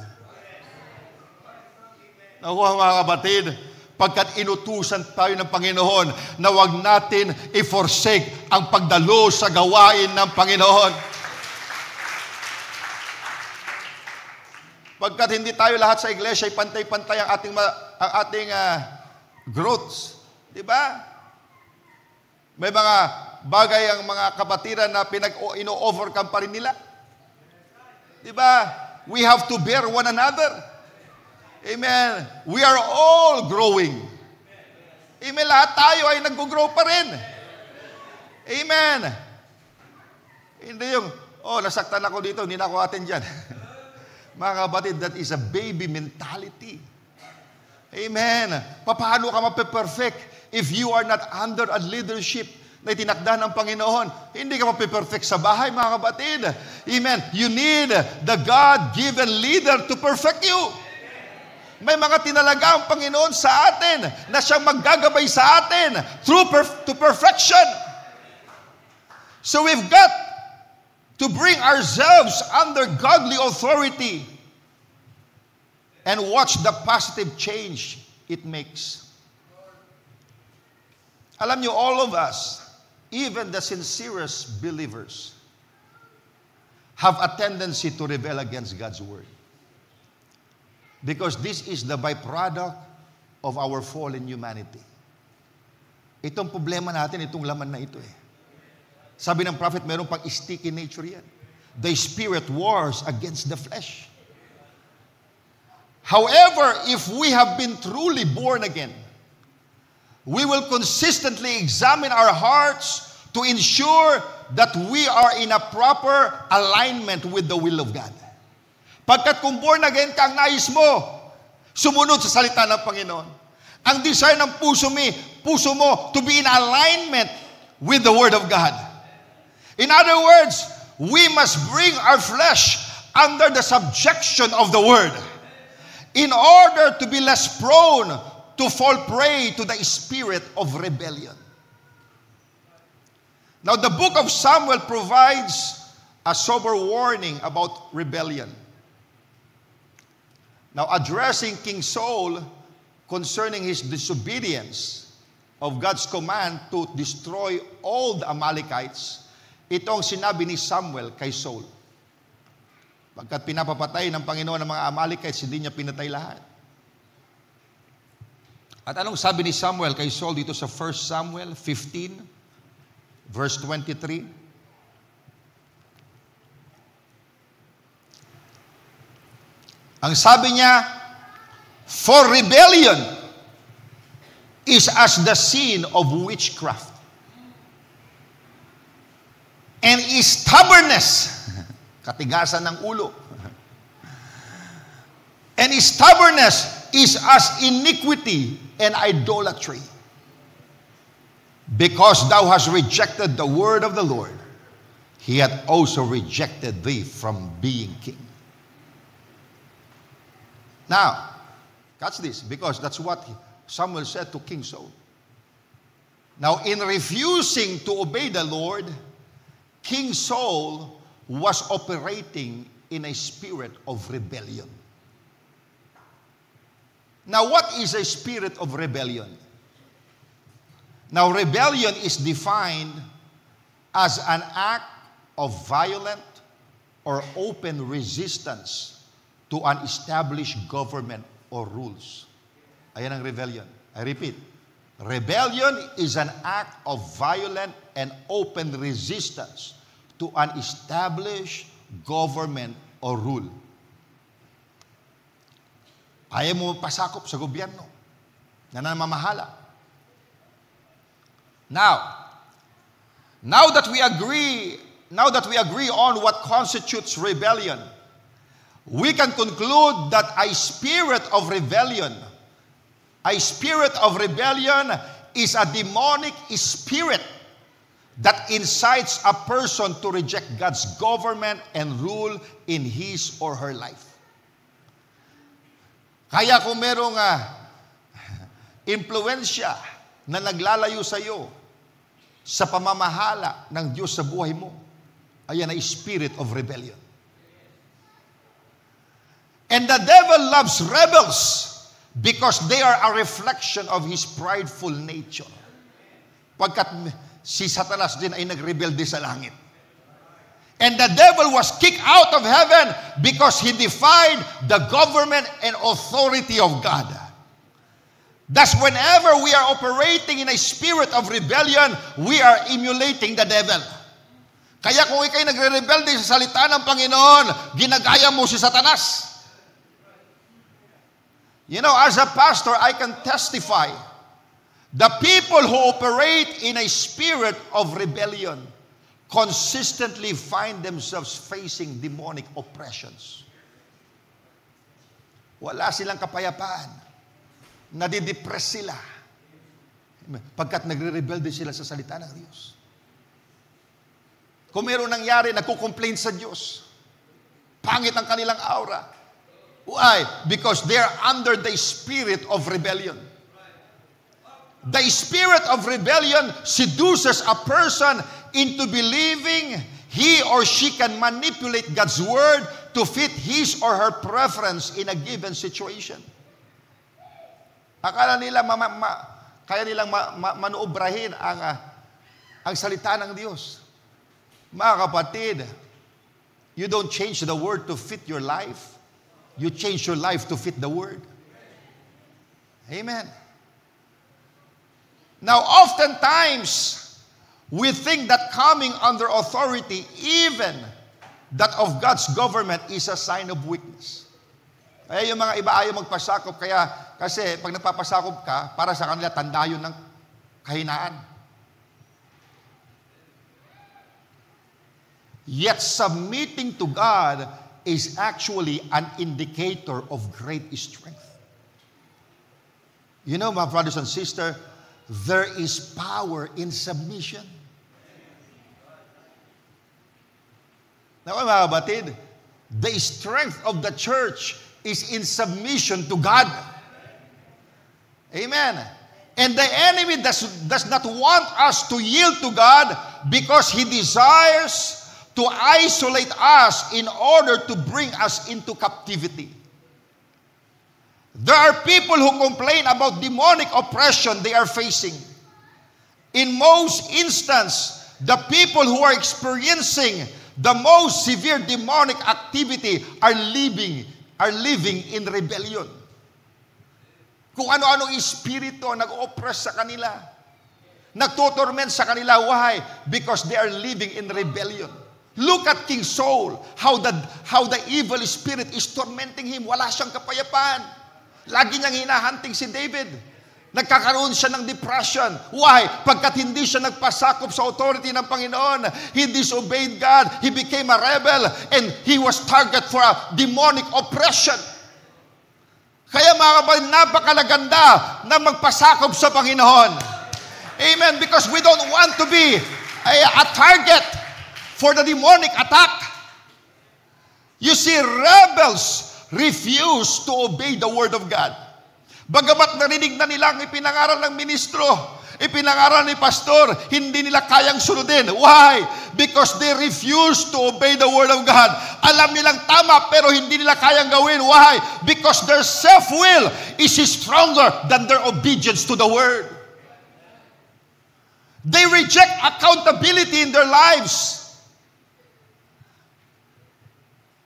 Nakuha mga kapatid, pagkat inutusan tayo ng Panginoon na huwag natin i-forsake ang pagdalo sa gawain ng Panginoon. Pagkat hindi tayo lahat sa iglesia ay pantay-pantay ang ating growths. Diba? May mga bagay ang mga kapatiran na ino-overcome pa rin nila. Diba? We have to bear one another. Amen. We are all growing. Amen. Lahat tayo ay nag-grow pa rin. Amen. Hindi yung, nasaktan ako dito, hindi na ako atin dyan. Mga kapatid, that is a baby mentality. Amen. Paano ka mape-perfect if you are not under a leadership na itinakda ng Panginoon? Hindi ka mape-perfect sa bahay, mga kapatid. Amen. You need the God-given leader to perfect you. May mga tinalaga ang Panginoon sa atin na siyang maggagabay sa atin to perfection. So we've got to bring ourselves under godly authority and watch the positive change it makes. Alam niyo, all of us, even the sincerest believers, have a tendency to rebel against God's word. Because this is the byproduct of our fallen humanity. Itong problema natin, itong laman na ito eh. Sabi ng prophet, meron pang sticky nature yan. The spirit wars against the flesh. However, if we have been truly born again, we will consistently examine our hearts to ensure that we are in a proper alignment with the will of God. Pagkat kung born again ka, ang nais mo, sumunod sa salita ng Panginoon. Ang desire ng puso mo to be in alignment with the Word of God. In other words, we must bring our flesh under the subjection of the Word in order to be less prone to fall prey to the spirit of rebellion. Now, the book of Samuel provides a sober warning about rebellion. Now, addressing King Saul concerning his disobedience of God's command to destroy all the Amalekites, ito ang sinabi ni Samuel kay Saul. Pagkat pinapapatay ng Panginoon ng mga Amalekites, hindi niya pinatay lahat. At anong sabi ni Samuel kay Saul dito sa 1 Samuel 15, verse 23? Ang sabi niya, for rebellion is as the sin of witchcraft, and stubbornness, katigasan ng ulo, and stubbornness is as iniquity and idolatry. Because thou hast rejected the word of the Lord, he hath also rejected thee from being king. Now, catch this, because that's what Samuel said to King Saul. Now, in refusing to obey the Lord, King Saul was operating in a spirit of rebellion. Now, what is a spirit of rebellion? Now, rebellion is defined as an act of violent or open resistance to an established government or rules. Ayan ang rebellion. I repeat, rebellion is an act of violent and open resistance to an established government or rule. Ayaw mo pasakop sa gobyerno na namamahala. Now that we agree on what constitutes rebellion, we can conclude that a spirit of rebellion is a demonic spirit that incites a person to reject God's government and rule in his or her life. Kaya kung merong impluensya na naglalayo sa iyo sa pamamahala ng Diyos sa buhay mo, ayan ay spirit of rebellion. And the devil loves rebels because they are a reflection of his prideful nature. Pagkat si Satanas din ay nagrebelde sa langit. And the devil was kicked out of heaven because he defied the government and authority of God. Thus, whenever we are operating in a spirit of rebellion, we are emulating the devil. Kaya kung ikay nagre-rebelde sa salita ng Panginoon, ginagaya mo si Satanas. You know, as a pastor, I can testify, the people who operate in a spirit of rebellion consistently find themselves facing demonic oppressions. Wala silang kapayapaan. Nadidepress sila. Pagkat nagre-rebelde sila sa salita ng Diyos. Kung mayroon nangyari, nagko-complain sa Diyos. Pangit ang kanilang aura. Why? Because they are under the spirit of rebellion. The spirit of rebellion seduces a person into believing he or she can manipulate God's word to fit his or her preference in a given situation. Akala nila kaya nilang manuobrahin ang salita ng Diyos. Mga kapatid, you don't change the word to fit your life. You change your life to fit the word. Amen. Now, oftentimes, we think that coming under authority, even that of God's government, is a sign of weakness. Kaya yung mga iba ayaw magpasakop, kasi pag nagpapasakop ka, para sa kanila, tanda yun ng kahinaan. Yet submitting to God is actually an indicator of great strength. You know, my brothers and sisters, there is power in submission. Now, mga kapatid, the strength of the church is in submission to God. Amen. And the enemy does not want us to yield to God because he desires to isolate us in order to bring us into captivity. There are people who complain about demonic oppression they are facing. In most instances, the people who are experiencing the most severe demonic activity are living in rebellion. Kung ano-anong espiritu ang nag-oppress sa kanila, nagtotorment sa kanila. Why? Because they are living in rebellion. Look at King Saul, how the evil spirit is tormenting him. Wala siyang kapayapaan. Lagi niyang hinahanting si David. Nagkakaroon siya ng depression. Why? Pagkat hindi siya nagpasakop sa authority ng Panginoon. He disobeyed God. He became a rebel. And he was target for a demonic oppression. Kaya mga kapatid, napakalaganda na magpasakop sa Panginoon. Amen. Because we don't want to be a target for the demonic attack. You see, rebels refuse to obey the word of God. Bagamat narinig na nila ang ipinangaral ng ministro, ipinangaral ni pastor, hindi nila kayang sunodin. Why? Because they refuse to obey the word of God. Alam nilang tama pero hindi nila kayang gawin. Why? Because their self-will is stronger than their obedience to the word. They reject accountability in their lives.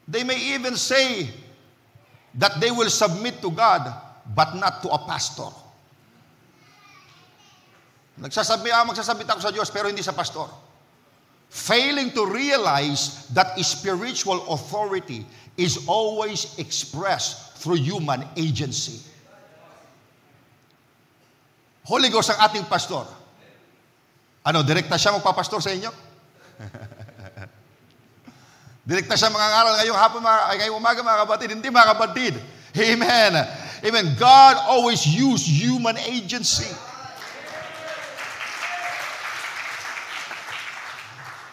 They may even say that they will submit to God but not to a pastor. Magsasabit ako sa Diyos pero hindi sa pastor. Failing to realize that spiritual authority is always expressed through human agency. Holy Ghost ang ating pastor. Ano, direkta siya magpapastor sa inyo? Direkta siya mga ngaral ngayong hapon, ngayong umaga mga kapatid. Hindi mga kapatid. Amen. Amen. God always used human agency.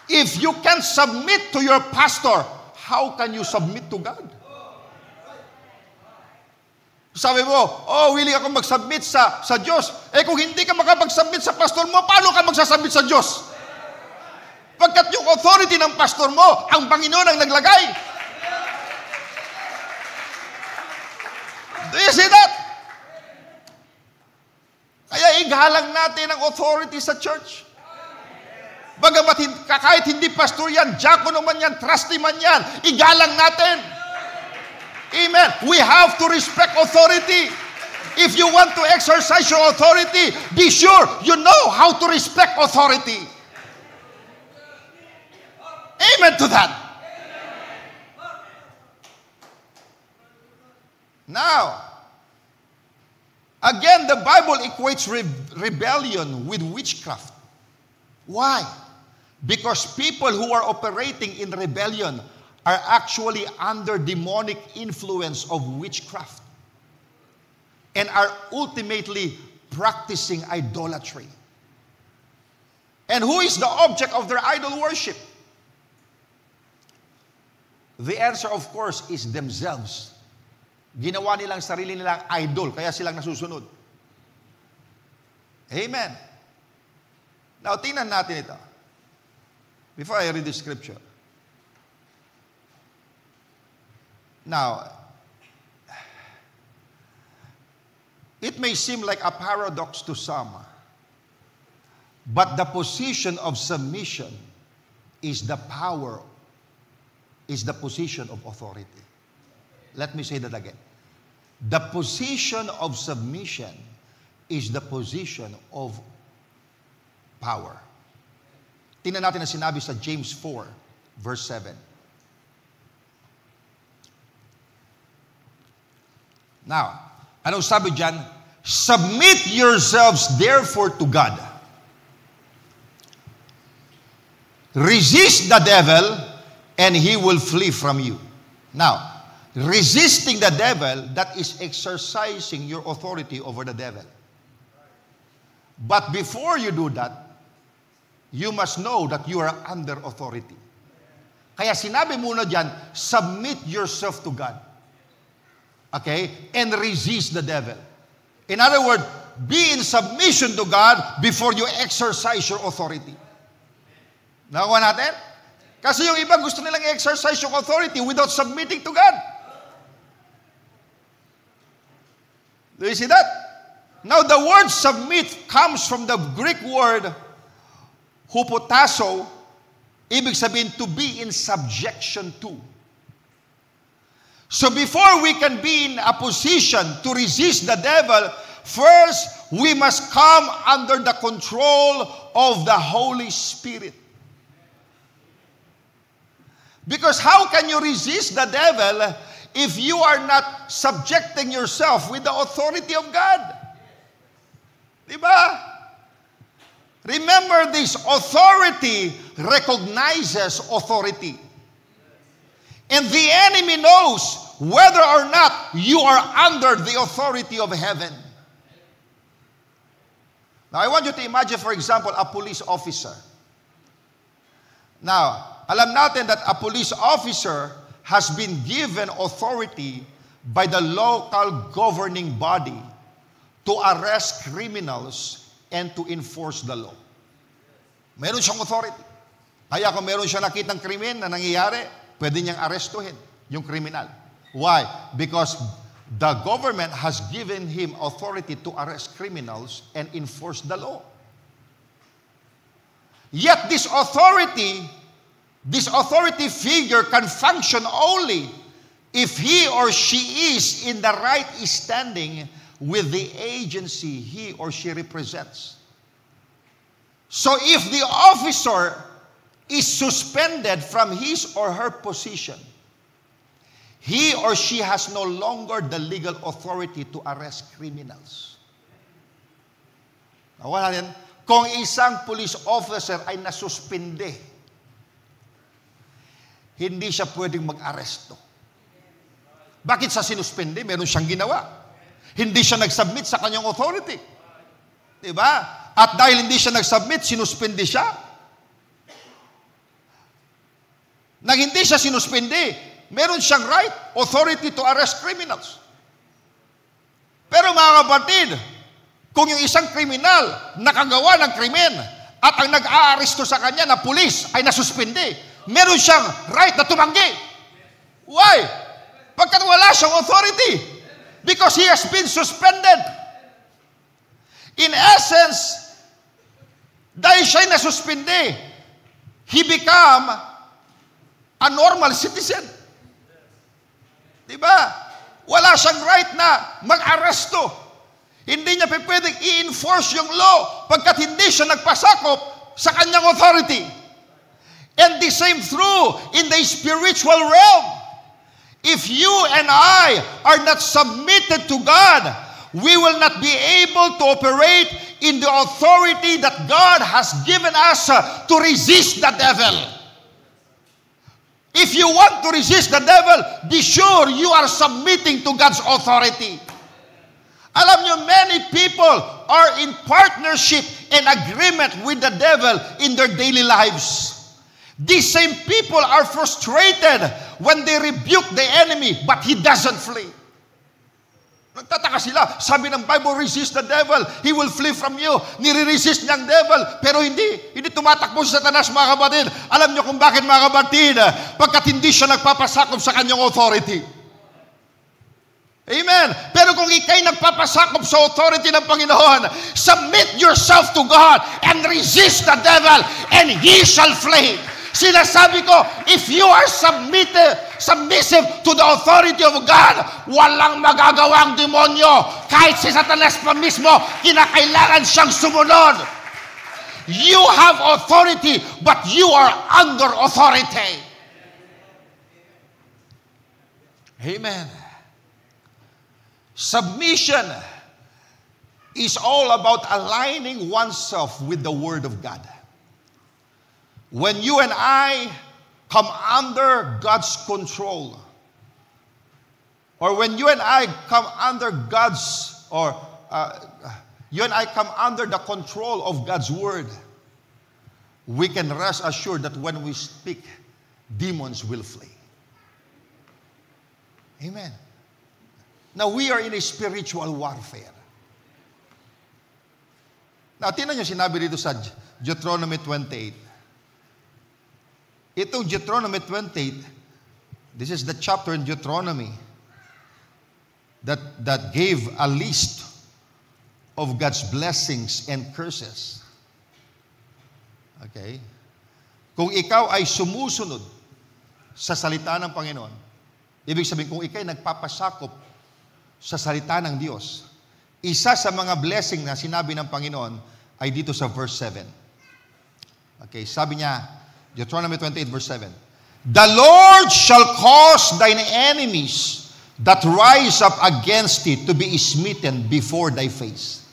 If you can submit to your pastor, how can you submit to God? Sabi mo, willing ako mag-submit sa Diyos. Kung hindi ka makapag-submit sa pastor mo, paano ka magsasubmit sa Diyos? Pagkat yung authority ng pastor mo, ang Panginoon ang naglagay. Do you see that? Kaya igalang natin ang authority sa church. Bagamat kahit hindi pastor yan, diakono man yan, trustee man yan, igalang natin. Amen. We have to respect authority. If you want to exercise your authority, be sure you know how to respect authority. Amen to that. Now, again, the Bible equates rebellion with witchcraft. Why? Because people who are operating in rebellion are actually under demonic influence of witchcraft and are ultimately practicing idolatry. And who is the object of their idol worship? The answer, of course, is themselves. Ginawa nilang sarili nilang idol, kaya silang nasusunod. Amen. Now, tingnan natin ito. Before I read the scripture. Now, it may seem like a paradox to some, but the position of submission is the position of authority. Let me say that again. The position of submission is the position of power. Tingnan natin ang sinabi sa James 4, verse 7. Now, anong sabi dyan? Submit yourselves therefore to God. resist the devil, and he will flee from you. Now, resisting the devil, that is exercising your authority over the devil. But before you do that, you must know that you are under authority. Kaya sinabi muna dyan, submit yourself to God. Okay? And resist the devil. In other words, be in submission to God before you exercise your authority. Nakakuha natin? Kasi yung iba gusto nilang exercise yung authority without submitting to God. Do you see that? Now, the word submit comes from the Greek word hupotasso, ibig sabihin to be in subjection to. So before we can be in a position to resist the devil, first, we must come under the control of the Holy Spirit. Because how can you resist the devil if you are not subjecting yourself with the authority of God? Diba? Remember this, authority recognizes authority. And the enemy knows whether or not you are under the authority of heaven. Now, I want you to imagine, for example, a police officer. Now, alam natin that a police officer has been given authority by the local governing body to arrest criminals and to enforce the law. Meron siyang authority. Kaya kung meron siya nakitang krimen na nangyayari, pwede niyang arestuhin yung kriminal. Why? Because the government has given him authority to arrest criminals and enforce the law. Yet this authority figure can function only if he or she is in the right standing with the agency he or she represents. So if the officer is suspended from his or her position, he or she has no longer the legal authority to arrest criminals. Nakuha natin, kung isang police officer ay nasuspinde, hindi siya pwedeng mag-aresto. Bakit sa sinuspende? Meron siyang ginawa. Hindi siya nag-submit sa kanyang authority. Diba? At dahil hindi siya nag-submit, sinuspende siya. Nang hindi siya sinuspende, meron siyang right, authority to arrest criminals. Pero mga kapatid, kung yung isang kriminal nakagawa ng krimen at ang nag-aaresto sa kanya na pulis ay nasuspende, meron siyang right na tumanggi. Why? Pagkat wala siyang authority. Because he has been suspended. In essence, dahil siya'y nasuspende, he become a normal citizen. Diba? Wala siyang right na mag-aresto. Hindi niya pwedeng i-enforce yung law pagkat hindi siya nagpasakop sa kanyang authority. And the same true in the spiritual realm. If you and I are not submitted to God, we will not be able to operate in the authority that God has given us to resist the devil. If you want to resist the devil, be sure you are submitting to God's authority. Alam nyo, many people are in partnership and agreement with the devil in their daily lives. These same people are frustrated when they rebuke the enemy, but he doesn't flee. Nagtataka sila, sabi ng Bible, resist the devil, he will flee from you. Nire-resist niya ang devil, pero hindi tumatakbo si Satanas, mga kapatid. Alam niyo kung bakit, mga kapatid? Pagkat hindi siya nagpapasakop sa kanyang authority. Amen. Pero kung ikay nagpapasakop sa authority ng Panginoon, submit yourself to God and resist the devil, and he shall flee. Sinasabi ko, if you are submissive to the authority of God, walang magagawang demonyo. Kahit si Satanas pa mismo, kinakailangan siyang sumunod. You have authority, but you are under authority. Amen. Submission is all about aligning oneself with the Word of God. when you and I come under God's control, or when you and I come under you and I come under the control of God's word, we can rest assured that when we speak, demons will flee. Amen. Now, we are in a spiritual warfare. Now, tingnan nyo sinabi dito sa Deuteronomy 28. Itong Deuteronomy 28, this is the chapter in Deuteronomy that gave a list of God's blessings and curses. Okay? Kung ikaw ay sumusunod sa salita ng Panginoon, ibig sabihin kung ikaw ay nagpapasakop sa salita ng Diyos, isa sa mga blessing na sinabi ng Panginoon ay dito sa verse 7. Okay, sabi niya, Deuteronomy 28 verse 7, "The Lord shall cause thine enemies that rise up against thee to be smitten before thy face.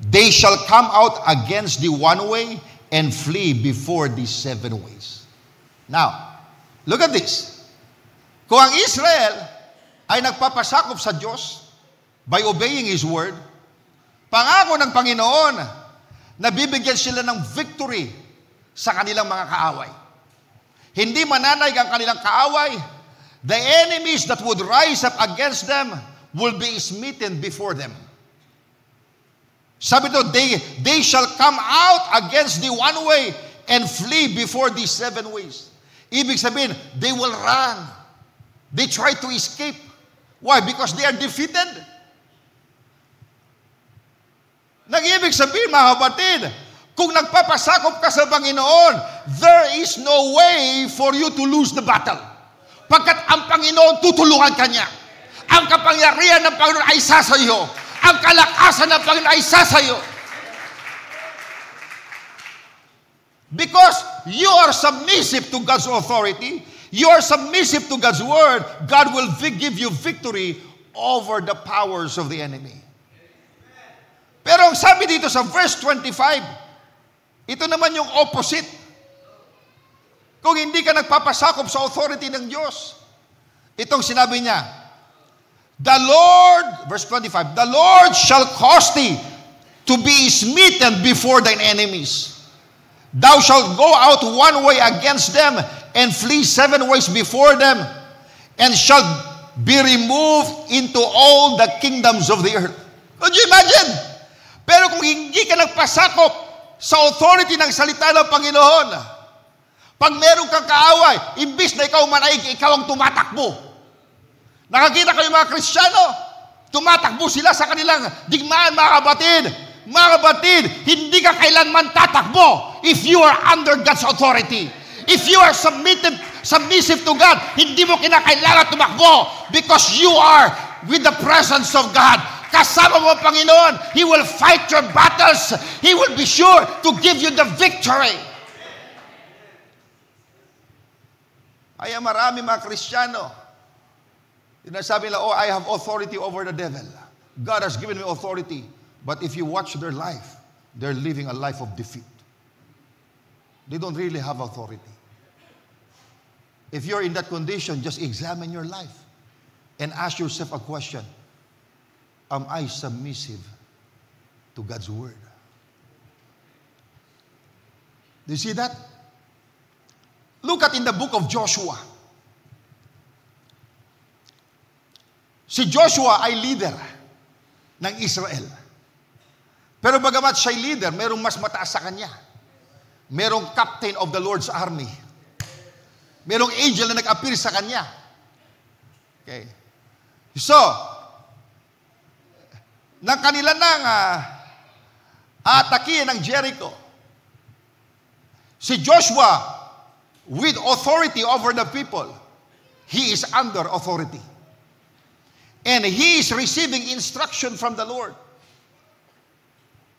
They shall come out against thee one way and flee before thee 7 ways." Now, look at this. Kung ang Israel ay nagpapasakop sa Diyos by obeying His word, pangako ng Panginoon na bibigyan sila ng victory sa kanilang mga kaaway. Hindi mananaig ang kanilang kaaway. The enemies that would rise up against them will be smitten before them. Sabi to, they shall come out against the one way and flee before the 7 ways. Ibig sabihin, they will run. They try to escape. Why? Because they are defeated. Nag-ibig sabihin, mga kapatid, kung nagpapasakop ka sa Panginoon, there is no way for you to lose the battle. Pagkat ang Panginoon, tutulungan ka niya. Ang kapangyarihan ng Panginoon ay isa sa iyo. Ang kalakasan ng Panginoon ay isa sa iyo. Because you are submissive to God's authority, you are submissive to God's word, God will give you victory over the powers of the enemy. Pero ang sabi dito sa verse 25, ito naman yung opposite. Kung hindi ka nagpapasakop sa authority ng Diyos, itong sinabi niya, the Lord, verse 25, "The Lord shall cause thee to be smitten before thine enemies. Thou shalt go out one way against them, and flee 7 ways before them, and shalt be removed into all the kingdoms of the earth." Could you imagine? Pero kung hindi ka nagpasakop sa authority ng salita ng Panginoon, pag meron kang kaaway, imbis na ikaw manaig, ikaw ang tumatakbo. Nakakita kayo mga Kristiyano, tumatakbo sila sa kanilang digmaan, mga kapatid. Mga kapatid, hindi ka kailanman tatakbo if you are under God's authority. If you are submissive to God, hindi mo kinakailangan tumakbo because you are with the presence of God. Kasama mo ang Panginoon, He will fight your battles. He will be sure to give you the victory. Kaya marami mga Kristiyano, sinasabi nila, "Oh, I have authority over the devil. God has given me authority." But if you watch their life, they're living a life of defeat. They don't really have authority. If you're in that condition, just examine your life and ask yourself a question. Am I submissive to God's word? Do you see that? Look at in the book of Joshua. Si Joshua ay leader ng Israel. Pero bagamat siya'y leader, merong mas mataas sa kanya. Merong captain of the Lord's army. Merong angel na nag-appear sa kanya. Okay. So, nang kanila nang atakihin ng Jericho, si Joshua, with authority over the people, he is under authority. And he is receiving instruction from the Lord.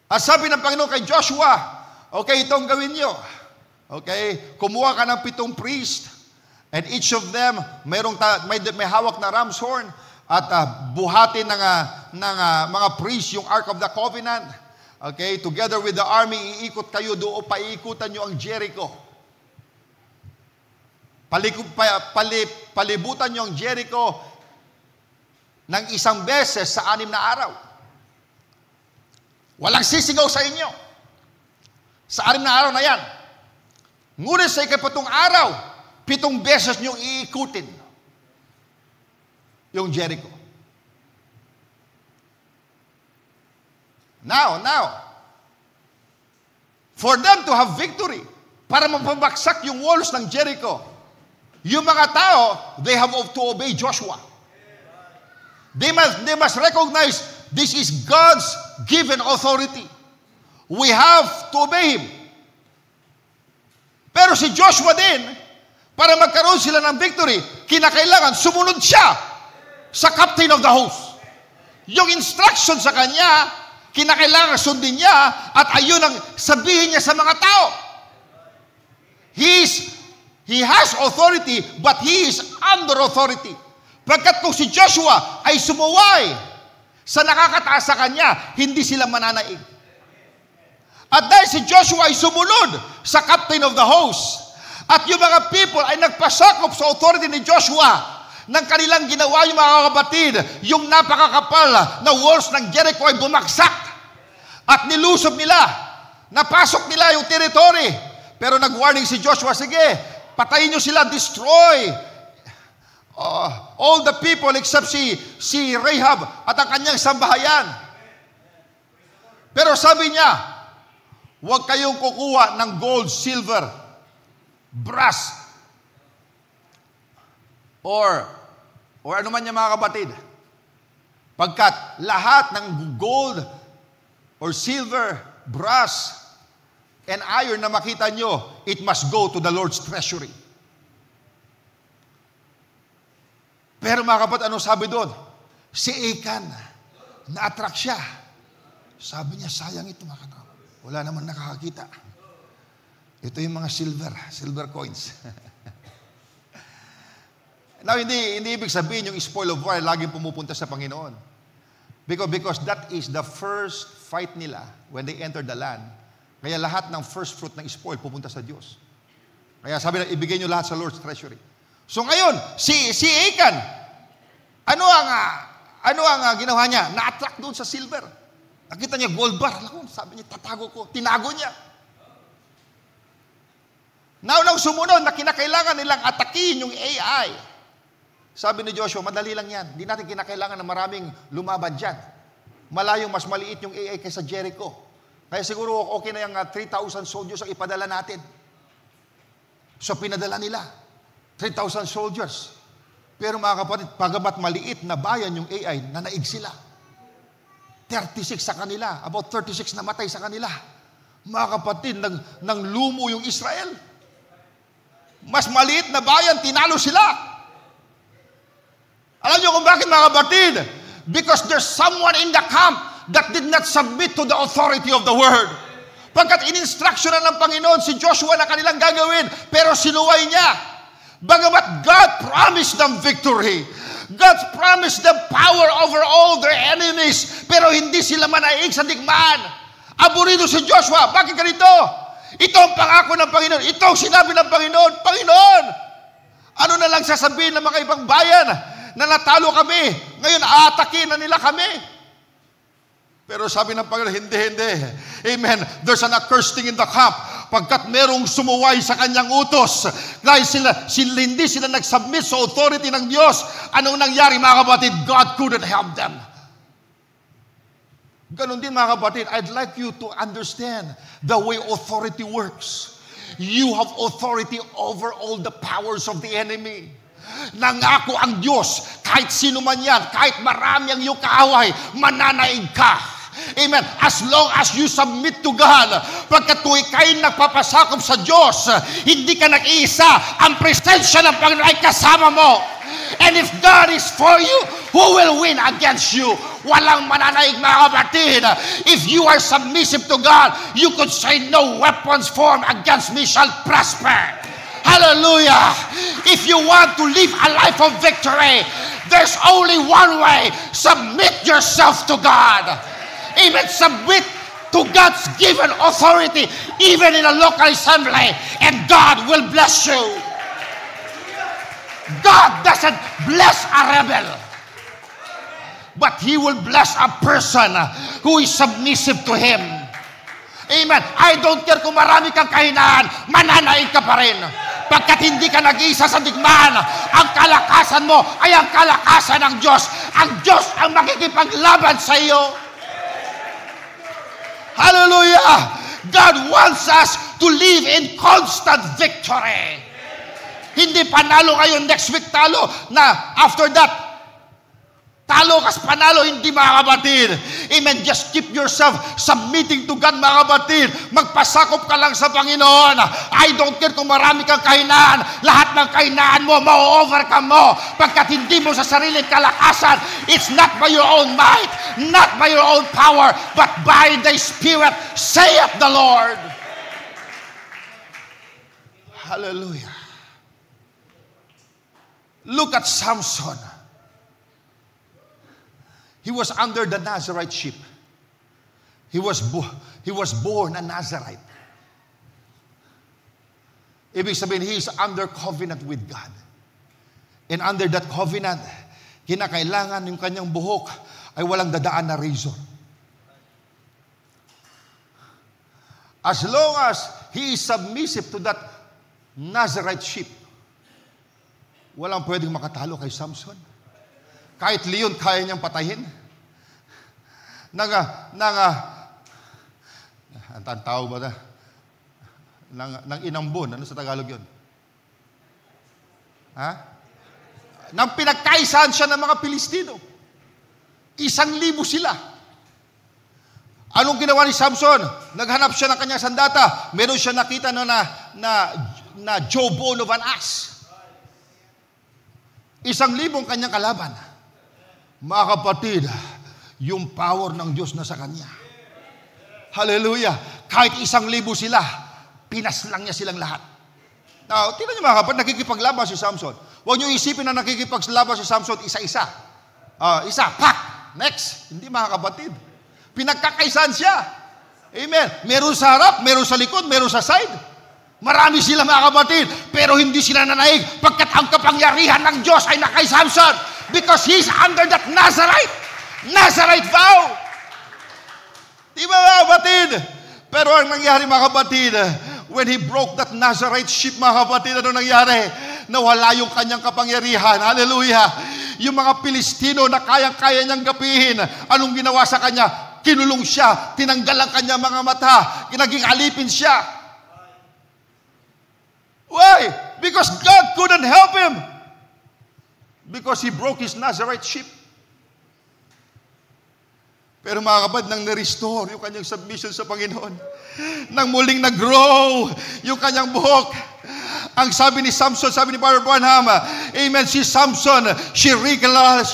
At sabi ng Panginoon kay Joshua, okay, itong gawin nyo. Okay, kumuha ka ng 7 priest, and each of them may hawak na ram's horn, at buhatin ng mga priest yung Ark of the Covenant. Okay, together with the army, iikot kayo doon, paiikutan nyo ang Jericho. palibutan niyo ang Jericho ng isang beses sa 6 na araw. Walang sisigaw sa inyo. Sa 6 na araw na yan. Ngunit sa 7 araw, 7 beses niyong iikutin yung Jericho. Now, for them to have victory, para mapabaksak yung walls ng Jericho, yung mga tao, they have to obey Joshua. They must recognize this is God's given authority. We have to obey Him. Pero si Joshua din, para magkaroon sila ng victory, kinakailangan sumunod siya sa captain of the host. Yung instruction sa kanya, kinakailangan sundin niya at ayun ang sabihin niya sa mga tao. He has authority, but he is under authority. Pagkat kung si Joshua ay sumuway sa nakakataas sa kanya, hindi sila mananaig. At dahil si Joshua ay sumunod sa captain of the host, at yung mga people ay nagpasakop sa authority ni Joshua, ng kanilang ginawa yung mga kapatid, yung napakakapal na walls ng Jericho ay bumagsak at nilusob nila, napasok nila yung territory. Pero nag-warning si Joshua, sige, patayin nyo sila, destroy all the people except si Rahab at ang kanyang sambahayan. Pero sabi niya, huwag kayong kukuha ng gold, silver, brass, or ano man niya mga kapatid. Pagkat lahat ng gold or silver, brass, and iron na makita nyo, it must go to the Lord's treasury. Pero mga kapatid, ano sabi doon? Si Achan, na-attract siya. Sabi niya, sayang ito mga kapatid. Wala naman nakakakita. Ito yung mga silver coins. Now, hindi ibig sabihin yung spoil of war laging pumupunta sa Panginoon. Because that is the first fight nila when they entered the land. Kaya lahat ng first fruit ng spoil pupunta sa Diyos. Kaya sabi na, ibigay nyo lahat sa Lord's treasury. So ngayon, si Achan, ano ang ginawa niya? Na-attract doon sa silver. Nakita niya gold bar. Sabi niya, tatago ko. Tinago niya. Now, nang sumunod na kinakailangan nilang atakin yung AI, sabi ni Joshua, madali lang yan. Hindi natin kinakailangan na maraming lumaban dyan. Malayong mas maliit yung AI kaysa Jericho. Kaya siguro okay na yung 3,000 soldiers ang ipadala natin. So pinadala nila. 3,000 soldiers. Pero mga kapatid, pagamat maliit na bayan yung AI, nanaig sila. 36 sa kanila. About 36 namatay sa kanila. Mga kapatid, nang lumo yung Israel. Mas maliit na bayan, tinalo sila. Alam niyo kung bakit mga kapatid? Because there's someone in the camp that did not submit to the authority of the word. Pagkat in-instruction ng Panginoon si Joshua na kanilang gagawin, pero sinuway niya. Bagamat God promised them victory. God promised them power over all their enemies, pero hindi sila manaig sa digmaan. Aburido si Joshua. Bakit ganito? Ito ang pangako ng Panginoon. Ito ang sinabi ng Panginoon. Panginoon, ano na lang sasabihin ng mga ibang bayan na natalo kami, ngayon aatakin na nila kami. Pero sabi ng Panginoon, hindi. Amen. There's an accursed thing in the camp. Pagkat merong sumuway sa kanyang utos, dahil hindi sila nag-submit sa authority ng Diyos, anong nangyari mga kapatid? God couldn't help them. Ganon din mga kapatid, I'd like you to understand the way authority works. You have authority over all the powers of the enemy. Nangako ang Diyos, kahit sino man yan, kahit marami ang iyong kaaway, mananaig ka. Amen. As long as you submit to God, pagkat kung ikaw'y nagpapasakop sa Diyos, hindi ka nag-iisa, ang presensya ng Panginoon ay kasama mo. And if God is for you, who will win against you? Walang mananaig mga kapatid. If you are submissive to God, you could say, no weapons formed against me shall prosper. Hallelujah. If you want to live a life of victory, there's only one way. Submit yourself to God. Amen. Submit to God's given authority, even in a local assembly, and God will bless you. God doesn't bless a rebel, but He will bless a person who is submissive to Him. Amen. I don't care kung marami kang kahinaan, mananaig ka pa rin. Pagkat hindi ka nag-iisa sa digmaan, ang kalakasan mo ay ang kalakasan ng Diyos. Ang Diyos ang makikipaglaban sa iyo. Hallelujah! God wants us to live in constant victory. Hindi panalo ngayon, next week talo, na after that, talo kas panalo, hindi mga kapatid. Amen. Just keep yourself submitting to God, mga kapatid. Magpasakop ka lang sa Panginoon. I don't care kung marami kang kahinaan. Lahat ng kahinaan mo, ma-overcome mo. Pagkat hindi mo sa sariling kalakasan, it's not by your own might, not by your own power, but by the Spirit, saith the Lord. Hallelujah. Look at Samson. He was under the Nazarite-ship. He was born a Nazarite. Ibig sabihin, he is under covenant with God. And under that covenant, kinakailangan yung kanyang buhok ay walang dadaan na razor. As long as he is submissive to that Nazarite-ship, walang pwedeng makatalo kay Samson. Kahit leon, kaya niyang patayin. Ang tawag ba na? Nang inambon. Ano sa Tagalog yun? Ha? Nang pinagkaisahan siya ng mga Pilistino. 1,000 sila. Anong ginawa ni Samson? Naghanap siya ng kanyang sandata. Meron siya nakita na jawbone of an ass. 1,000 kanyang kalaban. Mga kapatid, yung power ng Diyos na sa kanya. Hallelujah. Kahit 1,000 sila, pinaslang niya silang lahat. Now, tingnan niyo mga kapatid, nakikipaglaban si Samson. Huwag niyo isipin na nakikipaglaban si Samson isa-isa. Isa, pak! Next. Hindi mga kapatid. Pinagkakaisan siya. Amen. Meron sa harap, meron sa likod, meron sa side. Marami sila mga kapatid, pero hindi sila nanaig pagkat ang kapangyarihan ng Diyos ay nakay Samson because he's under that Nazarite vow. Di ba mga kapatid? Pero ang nangyari mga kapatid, when he broke that Nazarite ship mga kapatid, ano nangyari? Nawala yung kanyang kapangyarihan. Hallelujah. Yung mga Pilistino na kayang-kaya niyang gapihin, anong ginawa sa kanya? Kinulong siya, tinanggal ang kanyang mga mata, naging alipin siya. Why? Because God couldn't help him. Because he broke his Nazarite ship. Pero mga kapatid, nang na-restore yung kanyang submission sa Panginoon, nang muling nag-grow yung kanyang buhok, ang sabi ni Samson, sabi ni Brother Branham, amen, si Samson, she realized,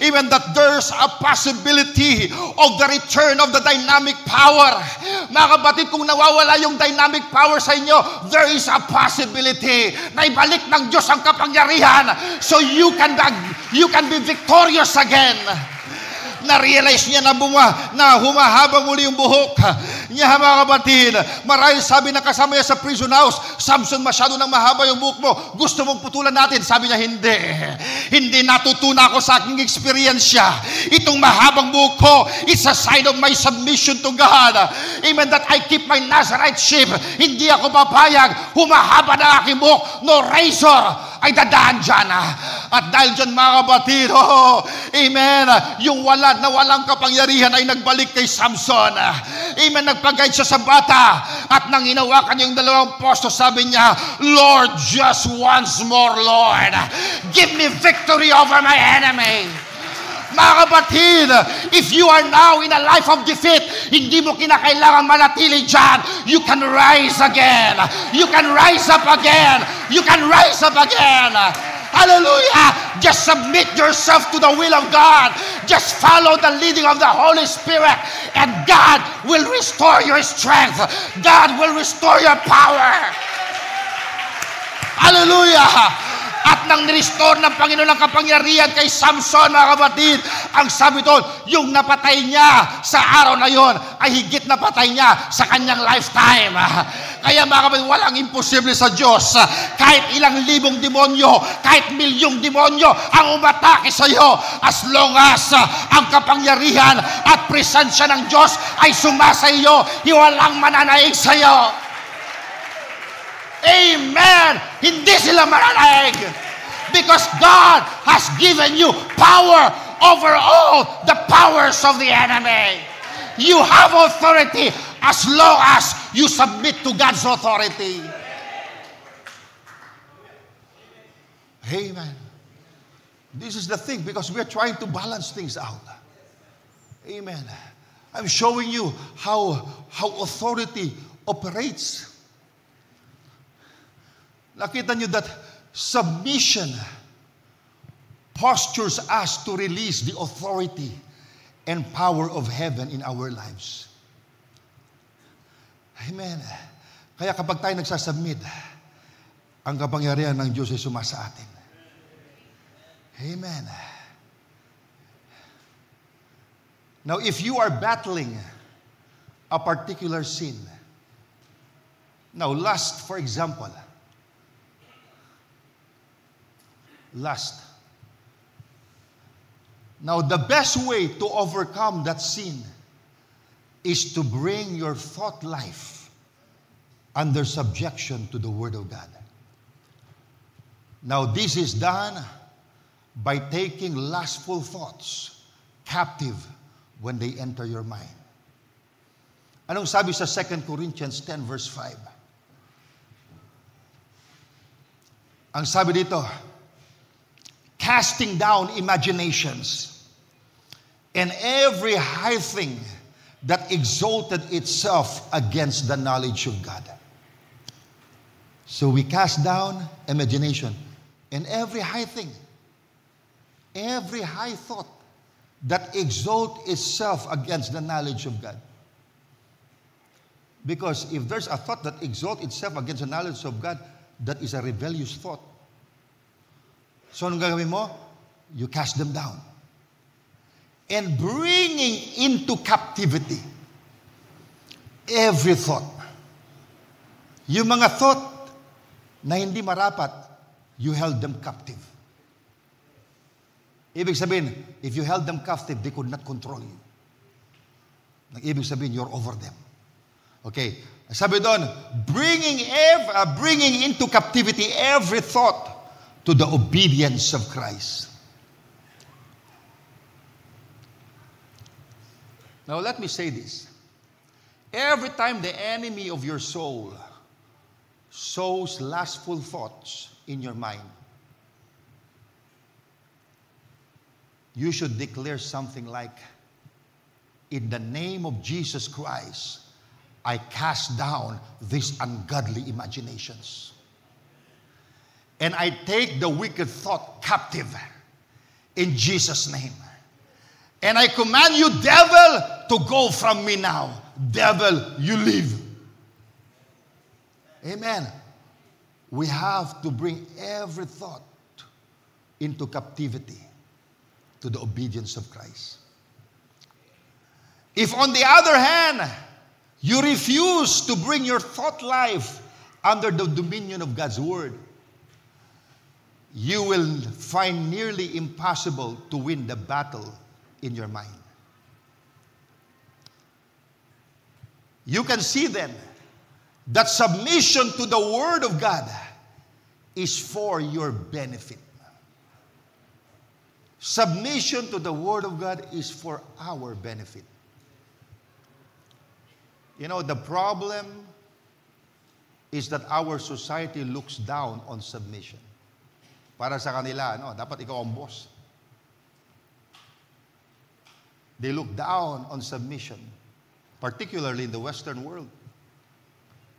even that there's a possibility of the return of the dynamic power. Mga kapatid, kung nawawala yung dynamic power sa inyo, there is a possibility na ibalik ng Diyos ang kapangyarihan so you can be victorious again. Na-realize niya na humahaba muli yung buhok niya mga kapatid. Marahil sabi na kasama niya sa prison house, Samson, masyado nang mahaba yung buhok mo. Gusto mong putulan natin? Sabi niya, hindi. Hindi, natutunan ako sa aking experience siya. Itong mahabang buhok ko, it's a sign of my submission to God. Amen, that I keep my Nazarite ship. Hindi ako papayag. Humahaba na aking buhok. No razor ay dadaan dyan. At dahil dyan mga kapatid, amen, yung walang kapangyarihan ay nagbalik kay Samson. Amen, nagpag-guide siya sa bata. At nang hinawakan yung dalawang posto, sabi niya, Lord, just once more, Lord. Give me victory over my enemy. Mga kapatid, if you are now in a life of defeat, hindi mo kinakailangan manatili dyan. You can rise again. You can rise up again. You can rise up again. Hallelujah. Just submit yourself to the will of God. Just follow the leading of the Holy Spirit. And God will restore your strength. God will restore your power. Hallelujah. At nang nirestore ng Panginoon ang kapangyarihan kay Samson, mga kapatid, ang sabi doon, yung napatay niya sa araw na yon ay higit na patay niya sa kanyang lifetime. Kaya mga kapatid, walang imposible sa Diyos. Kahit ilang libong demonyo, kahit milyong demonyo ang umatake sa iyo, as long as ang kapangyarihan at presensya ng Diyos ay sumasa iyo, walang mananaig sa iyo. Amen! Hindi sila mananaig. Because God has given you power over all the powers of the enemy. You have authority as long as you submit to God's authority. Amen. This is the thing, because we're trying to balance things out. Amen. I'm showing you how authority operates. Nakita nyo that submission postures us to release the authority and power of heaven in our lives. Amen. Kaya kapag tayo nagsasubmit, ang kapangyarihan ng Diyos ay sumasa atin. Amen. Now, if you are battling a particular sin, now lust, for example, lust. Now, the best way to overcome that sin is to bring your thought life under subjection to the Word of God. Now, this is done by taking lustful thoughts captive when they enter your mind. Anong sabi sa 2 Corinthians 10 verse 5? Ang sabi dito, casting down imaginations and every high thing that exalted itself against the knowledge of God. So we cast down imagination and every high thing, every high thought that exalt itself against the knowledge of God. Because if there's a thought that exalts itself against the knowledge of God, that is a rebellious thought. So anong gagawin mo? You cast them down. And bringing into captivity every thought. Yung mga thought na hindi marapat, you held them captive. Ibig sabihin, if you held them captive, they could not control you. Ibig sabihin, you're over them. Okay. Sabi doon, bringing into captivity every thought to the obedience of Christ. Now let me say this. Every time the enemy of your soul sows lustful thoughts in your mind, you should declare something like, in the name of Jesus Christ, I cast down these ungodly imaginations. And I take the wicked thought captive in Jesus' name. And I command you, devil, to go from me now. Devil, you leave. Amen. We have to bring every thought into captivity to the obedience of Christ. If on the other hand, you refuse to bring your thought life under the dominion of God's Word, you will find nearly impossible to win the battle in your mind. You can see then that submission to the Word of God is for your benefit. Submission to the Word of God is for our benefit. You know, the problem is that our society looks down on submission. Para sa kanila, dapat ikaw ang boss. They look down on submission, particularly in the Western world,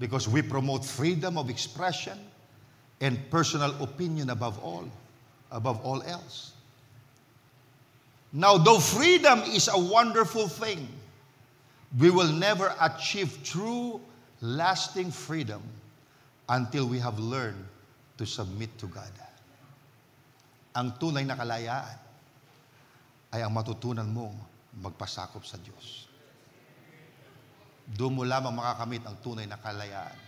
because we promote freedom of expression and personal opinion above all else. Now, though freedom is a wonderful thing, we will never achieve true, lasting freedom until we have learned to submit to God. Ang tunay na kalayaan ay ang matutunan mong magpasakop sa Diyos. Doon mo lamang makakamit ang tunay na kalayaan.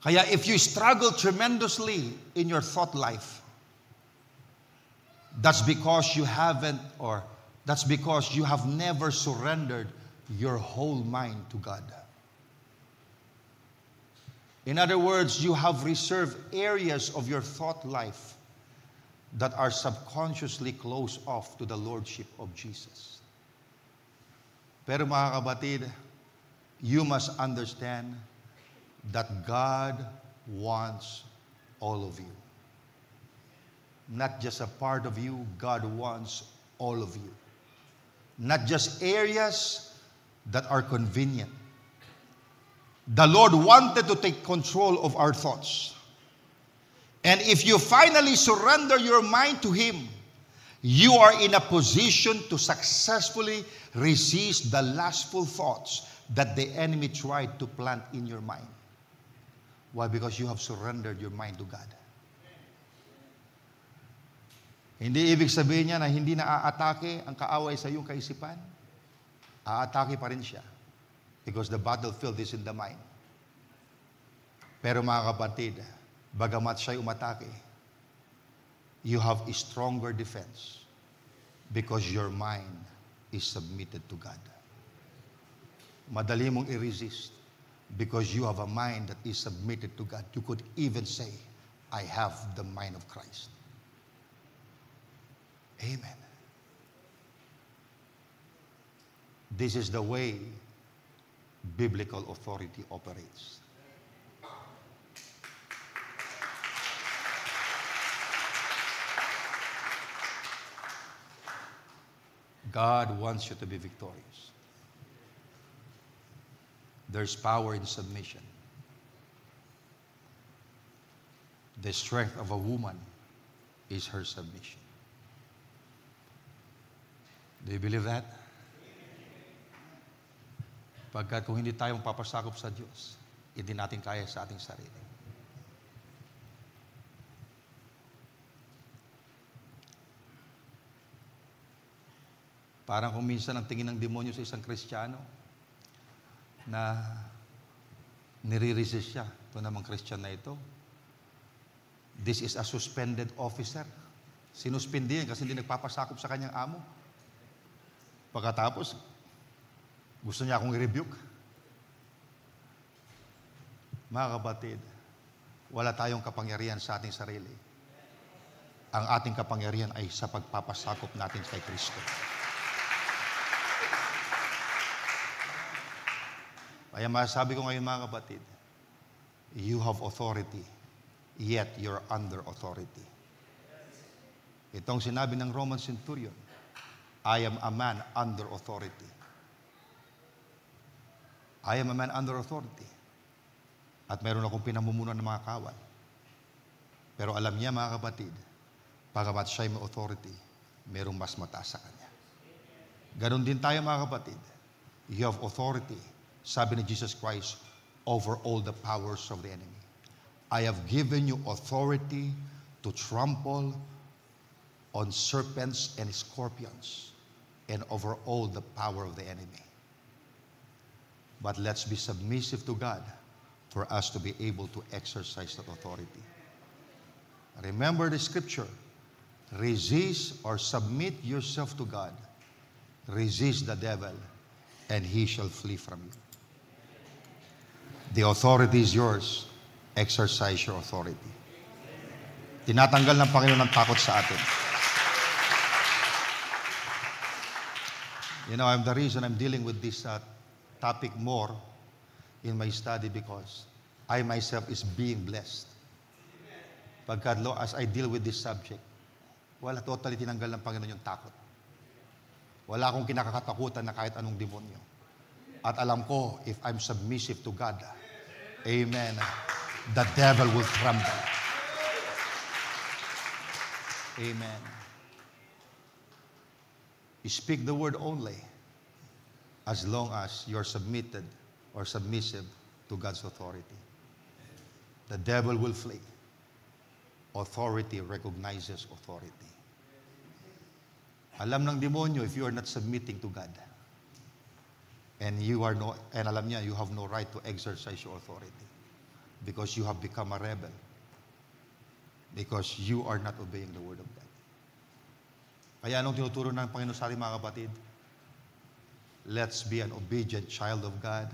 Kaya if you struggle tremendously in your thought life, that's because you haven't, or that's because you have never surrendered your whole mind to God. In other words, you have reserved areas of your thought life that are subconsciously closed off to the Lordship of Jesus. Pero mga kapatid, you must understand that God wants all of you. Not just a part of you, God wants all of you. Not just areas that are convenient. The Lord wanted to take control of our thoughts. And if you finally surrender your mind to Him, you are in a position to successfully resist the lustful thoughts that the enemy tried to plant in your mind. Why? Because you have surrendered your mind to God. Hindi ibig sabihin niya na hindi na aatake ang kaaway sa iyong kaisipan. Aatake pa rin siya. Because the battlefield is in the mind. Pero mga kapatid, bagamat siya'y umatake, you have a stronger defense because your mind is submitted to God. Madali mong i-resist because you have a mind that is submitted to God. You could even say, I have the mind of Christ. Amen. This is the way biblical authority operates. God wants you to be victorious. There's power in submission. The strength of a woman is her submission. Do you believe that? Pagkat kung hindi tayo papasakop sa Diyos, hindi natin kaya sa ating sarili. Parang kung minsan ang tingin ng demonyo sa isang Kristiyano na nire-resist siya. Ito namang Christian na ito. This is a suspended officer. Sinuspindi yan kasi hindi nagpapasakop sa kanyang amo. Pagkatapos, gusto niya akong i-rebuke. Mga kapatid, wala tayong kapangyarihan sa ating sarili. Ang ating kapangyarihan ay sa pagpapasakop natin kay Kristo. Kaya masasabi ko ngayon mga kapatid, you have authority, yet you're under authority. Itong sinabi ng Roman centurion, I am a man under authority. I am a man under authority. At meron akong pinamumunan ng mga kawal. Pero alam niya mga kapatid, pagamat siya'y may authority, merong mas mataas sa kanya. Ganon din tayo mga kapatid. You have authority, sabi ni Jesus Christ, over all the powers of the enemy. I have given you authority to trample on serpents and scorpions and over all the power of the enemy. But let's be submissive to God for us to be able to exercise that authority. Remember the scripture, resist or submit yourself to God. Resist the devil and he shall flee from you. The authority is yours. Exercise your authority. Tinatanggal ng Panginoon ang takot sa atin. You know, the reason I'm dealing with this topic more in my study because I myself is being blessed. Pagkat as I deal with this subject, wala totally tinanggal ng Panginoon yung takot. Wala akong kinakatakutan na kahit anong demonyo. At alam ko, if I'm submissive to God, amen, the devil will tremble. Amen. You speak the word only as long as you're submitted or submissive to God's authority. The devil will flee. Authority recognizes authority. Alam ng demonyo if you are not submitting to God. And alam niya, you have no right to exercise your authority because you have become a rebel. Because you are not obeying the word of God. Kaya anong tinuturo ng Panginoon sa ating mga kapatid? Let's be an obedient child of God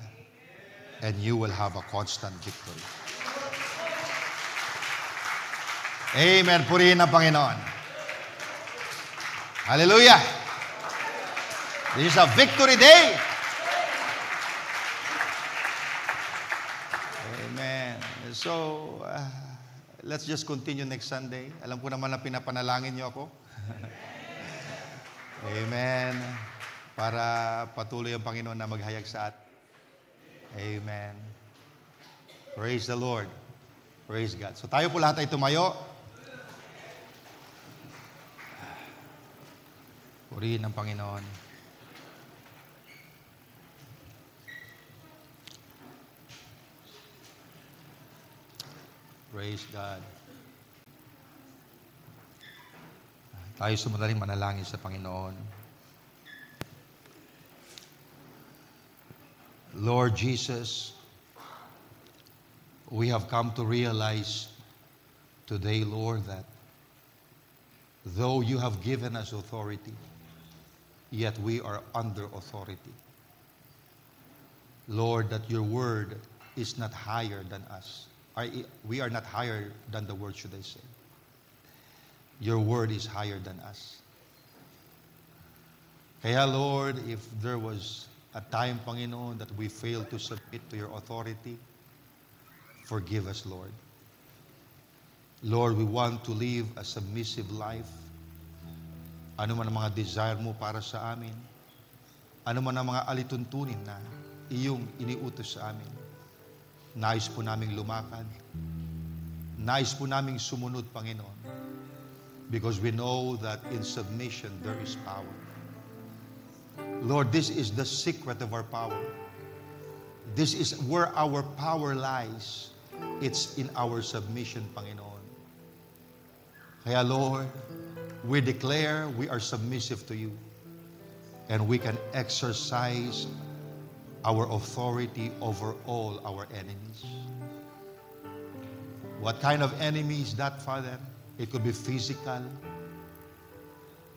and you will have a constant victory. Amen. Purihin ang Panginoon. Hallelujah. This is a victory day. Amen. So, let's just continue next Sunday. Alam ko naman na pinapanalangin niyo ako. Amen. Para patuloy ang Panginoon na maghayag sa atin. Amen. Praise the Lord. Praise God. So tayo po lahat ay tumayo. Purihin ang Panginoon. Praise God. Tayo sumadaling manalangin sa Panginoon. Lord Jesus, we have come to realize today, Lord, that though you have given us authority, yet we are under authority. Lord, that your word is not higher than us. We are not higher than the word, should I say. Your word is higher than us. Kaya, Lord, if there was a time, Panginoon, that we failed to submit to your authority, forgive us, Lord. Lord, we want to live a submissive life. Ano man ang mga desire mo para sa amin. Ano man ang mga alituntunin na iyong iniutos sa amin. Nais po naming lumakad. Nais po naming sumunod, Panginoon. Because we know that in submission there is power. Lord, this is the secret of our power. This is where our power lies. It's in our submission, Panginoon. Kaya, Lord, we declare we are submissive to you. And we can exercise our authority over all our enemies. What kind of enemy is that, Father? It could be physical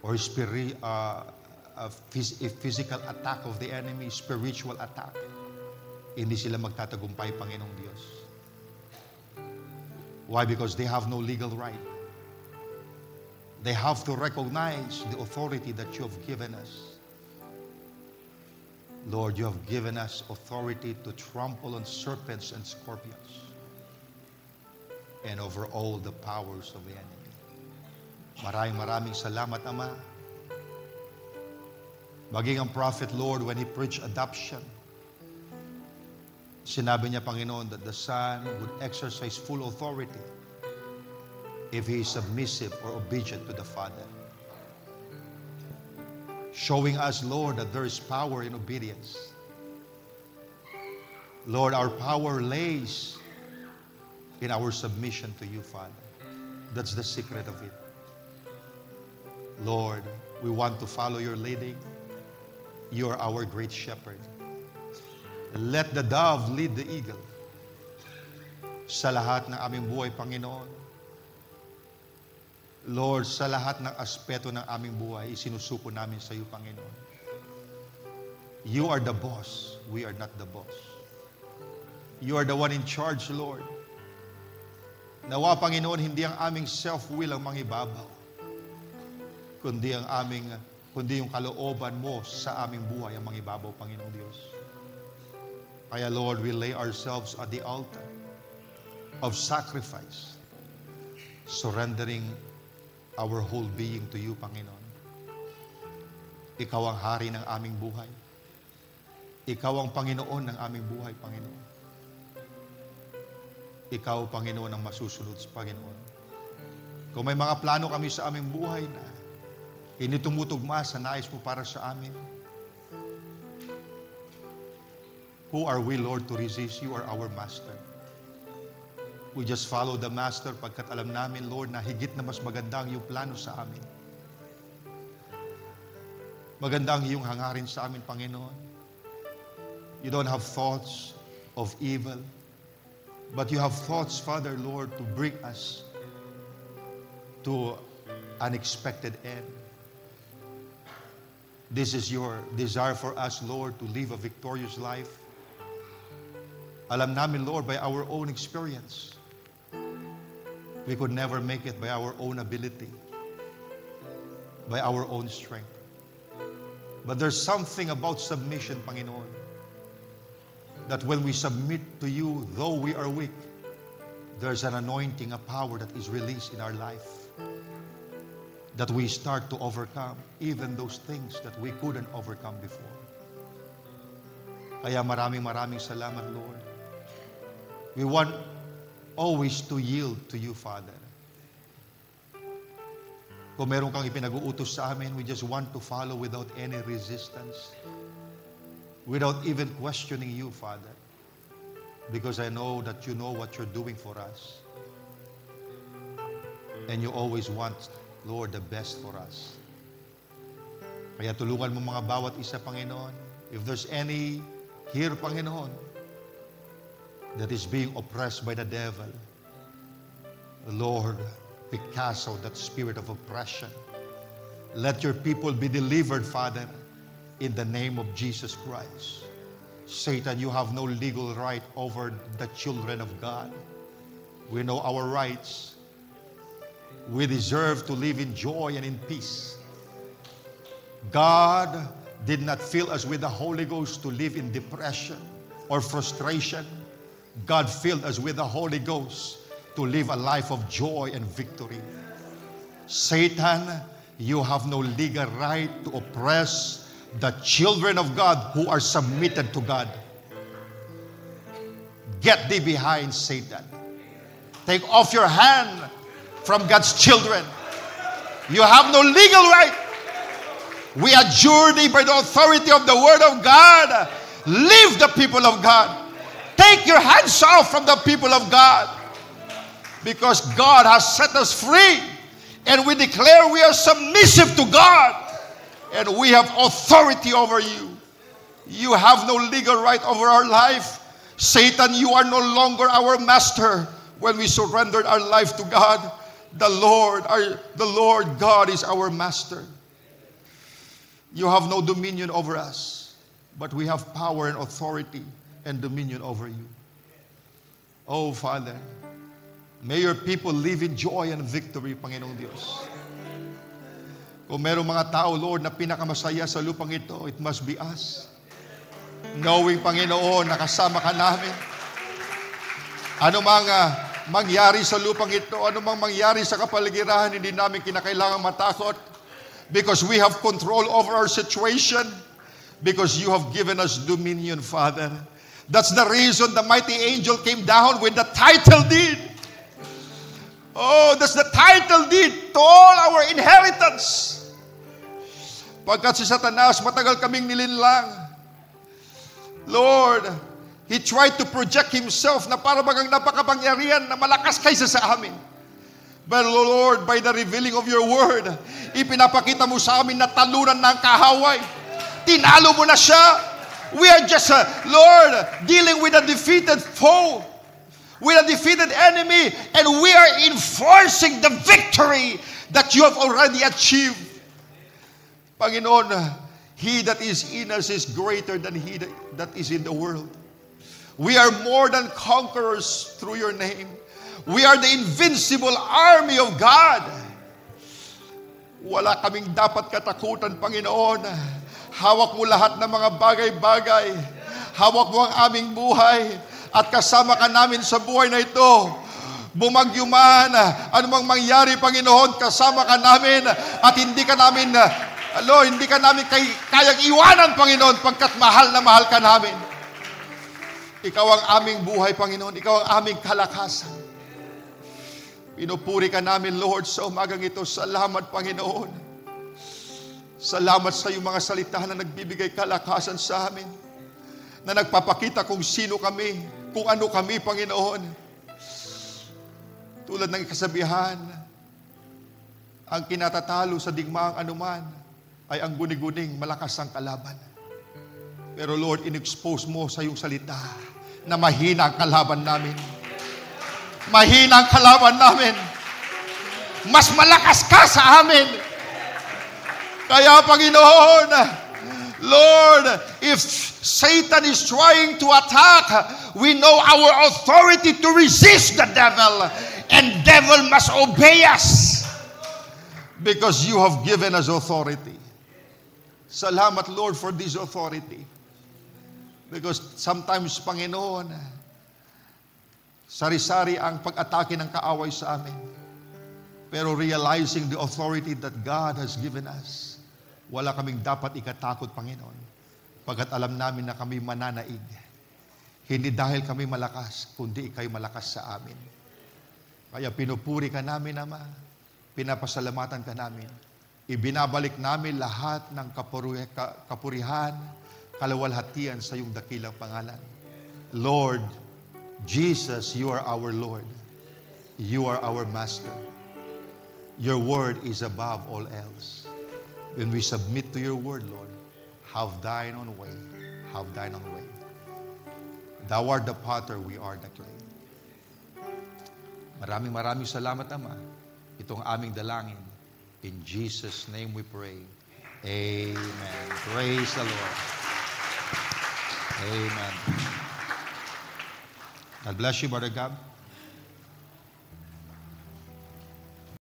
or a physical attack of the enemy, spiritual attack. Hindi sila magtatagumpay, Panginoong Diyos. Why? Because they have no legal right. They have to recognize the authority that you have given us. Lord, you have given us authority to trample on serpents and scorpions and over all the powers of the enemy. Maraming salamat, Ama. Maging ang prophet, Lord, when he preached adoption, sinabi niya, Panginoon, that the Son would exercise full authority if he is submissive or obedient to the Father. Showing us, Lord, that there is power in obedience. Lord, our power lays in our submission to you, Father. That's the secret of it. Lord, we want to follow your leading. You are our great shepherd. Let the dove lead the eagle. Sa lahat ng aming buhay, Panginoon. Lord, sa lahat ng aspeto ng aming buhay, isinusuko namin sa iyo, Panginoon. You are the boss. We are not the boss. You are the one in charge, Lord. Nawa, Panginoon, hindi ang aming self-will ang mangibabaw, kundi yung kalooban mo sa aming buhay ang mangibabaw, Panginoong Diyos. Kaya, Lord, we lay ourselves at the altar of sacrifice, surrendering our whole being to you, Panginoon. Ikaw ang hari ng aming buhay. Ikaw ang Panginoon ng aming buhay, Panginoon. Ikaw, Panginoon, ang masusunod sa Panginoon. Kung may mga plano kami sa aming buhay na hindi tumutugma sa nais mo para sa amin, who are we, Lord, to resist? You are our Master. We just follow the Master pagkat alam namin, Lord, na higit na mas maganda ang iyong plano sa amin. Maganda ang iyong hangarin sa amin, Panginoon. You don't have thoughts of evil, but you have thoughts, Father, Lord, to bring us to an expected end. This is your desire for us, Lord, to live a victorious life. Alam namin, Lord, by our own experience, we could never make it by our own ability, by our own strength. But there's something about submission, Panginoon, that when we submit to you, though we are weak, there's an anointing, a power that is released in our life, that we start to overcome even those things that we couldn't overcome before. Kaya maraming salamat, Lord. We want always to yield to you, Father. Kung meron kang ipinag-uutos sa amin, we just want to follow without any resistance, without even questioning you, Father. Because I know that you know what you're doing for us. And you always want, Lord, the best for us. Kaya tulungan mo mga bawat isa, Panginoon. If there's any here, Panginoon, that is being oppressed by the devil, Lord, we cast out that spirit of oppression. Let your people be delivered, Father, in the name of Jesus Christ. Satan, you have no legal right over the children of God. We know our rights. We deserve to live in joy and in peace. God did not fill us with the Holy Ghost to live in depression or frustration. God filled us with the Holy Ghost to live a life of joy and victory. Satan, you have no legal right to oppress the children of God who are submitted to God. Get thee behind, Satan. Take off your hand from God's children. You have no legal right. We adjure thee by the authority of the Word of God. Leave the people of God. Take your hands off from the people of God. Because God has set us free. And we declare we are submissive to God. And we have authority over you. You have no legal right over our life. Satan, you are no longer our master. When we surrendered our life to God, the Lord God is our master. You have no dominion over us, but we have power and authority and dominion over you. Oh, Father, may your people live in joy and victory, Panginoong Diyos. Kung merong mga tao, Lord, na pinakamasaya sa lupang ito, it must be us. Knowing, Panginoon, nakasama ka namin. Ano mang mangyari sa lupang ito, ano mang mangyari sa kapaligiran, hindi namin kinakailangang matakot. Because we have control over our situation. Because you have given us dominion, Father. That's the reason the mighty angel came down with the title deed. Oh, that's the title deed to all our inheritance. Pagkat si Satanas, matagal kaming nilinlang. Lord, he tried to project himself na para bagang napakapangyarihan na malakas kaysa sa amin. But Lord, by the revealing of your word, ipinapakita mo sa amin na talunan ng kahaway. Tinalo mo na siya. We are just, Lord, dealing with a defeated foe, with a defeated enemy, and we are enforcing the victory that you have already achieved. Panginoon, he that is in us is greater than he that is in the world. We are more than conquerors through your name. We are the invincible army of God. Wala kaming dapat katakutan, Panginoon. Hawak mo lahat ng mga bagay-bagay. Hawak mo ang aming buhay. At kasama ka namin sa buhay na ito. Bumagyo man, anumang mangyari, Panginoon, kasama ka namin. At hindi ka namin kayang iwanan, Panginoon, pagkat mahal na mahal ka namin. Ikaw ang aming buhay, Panginoon. Ikaw ang aming kalakasan. Pinupuri ka namin, Lord, sa umagang ito. Salamat, Panginoon. Salamat sa iyong mga salita na nagbibigay kalakasan sa amin. Na nagpapakita kung sino kami, kung ano kami, Panginoon. Tulad ng kasabihan, ang kinatatalo sa digmaang anuman ay ang guni-guning malakas ang kalaban. Pero Lord, in-expose mo sa iyong salita na mahina ang kalaban namin. Mahina ang kalaban namin. Mas malakas ka sa amin. Kaya Panginoon, Lord, if Satan is trying to attack, we know our authority to resist the devil, and devil must obey us because you have given us authority. Salamat, Lord, for this authority. Because sometimes, Panginoon, sari-sari ang pag-atake ng kaaway sa amin. Pero realizing the authority that God has given us, wala kaming dapat ikatakot, Panginoon, pagkat alam namin na kami mananaig. Hindi dahil kami malakas, kundi ikay malakas sa amin. Kaya pinupuri ka namin, Ama. Pinapasalamatan ka namin. Ibinabalik namin lahat ng kapurihan, kalawalhatian sa iyong dakilang pangalan. Lord, Jesus, you are our Lord. You are our Master. Your word is above all else. When we submit to your word, Lord, have thine own way. Have thine own way. Thou art the potter, we are the clay. Maraming salamat, Ama. Itong aming dalangin. In Jesus' name we pray. Amen. Praise the Lord. Amen. God bless you, Brother Gab.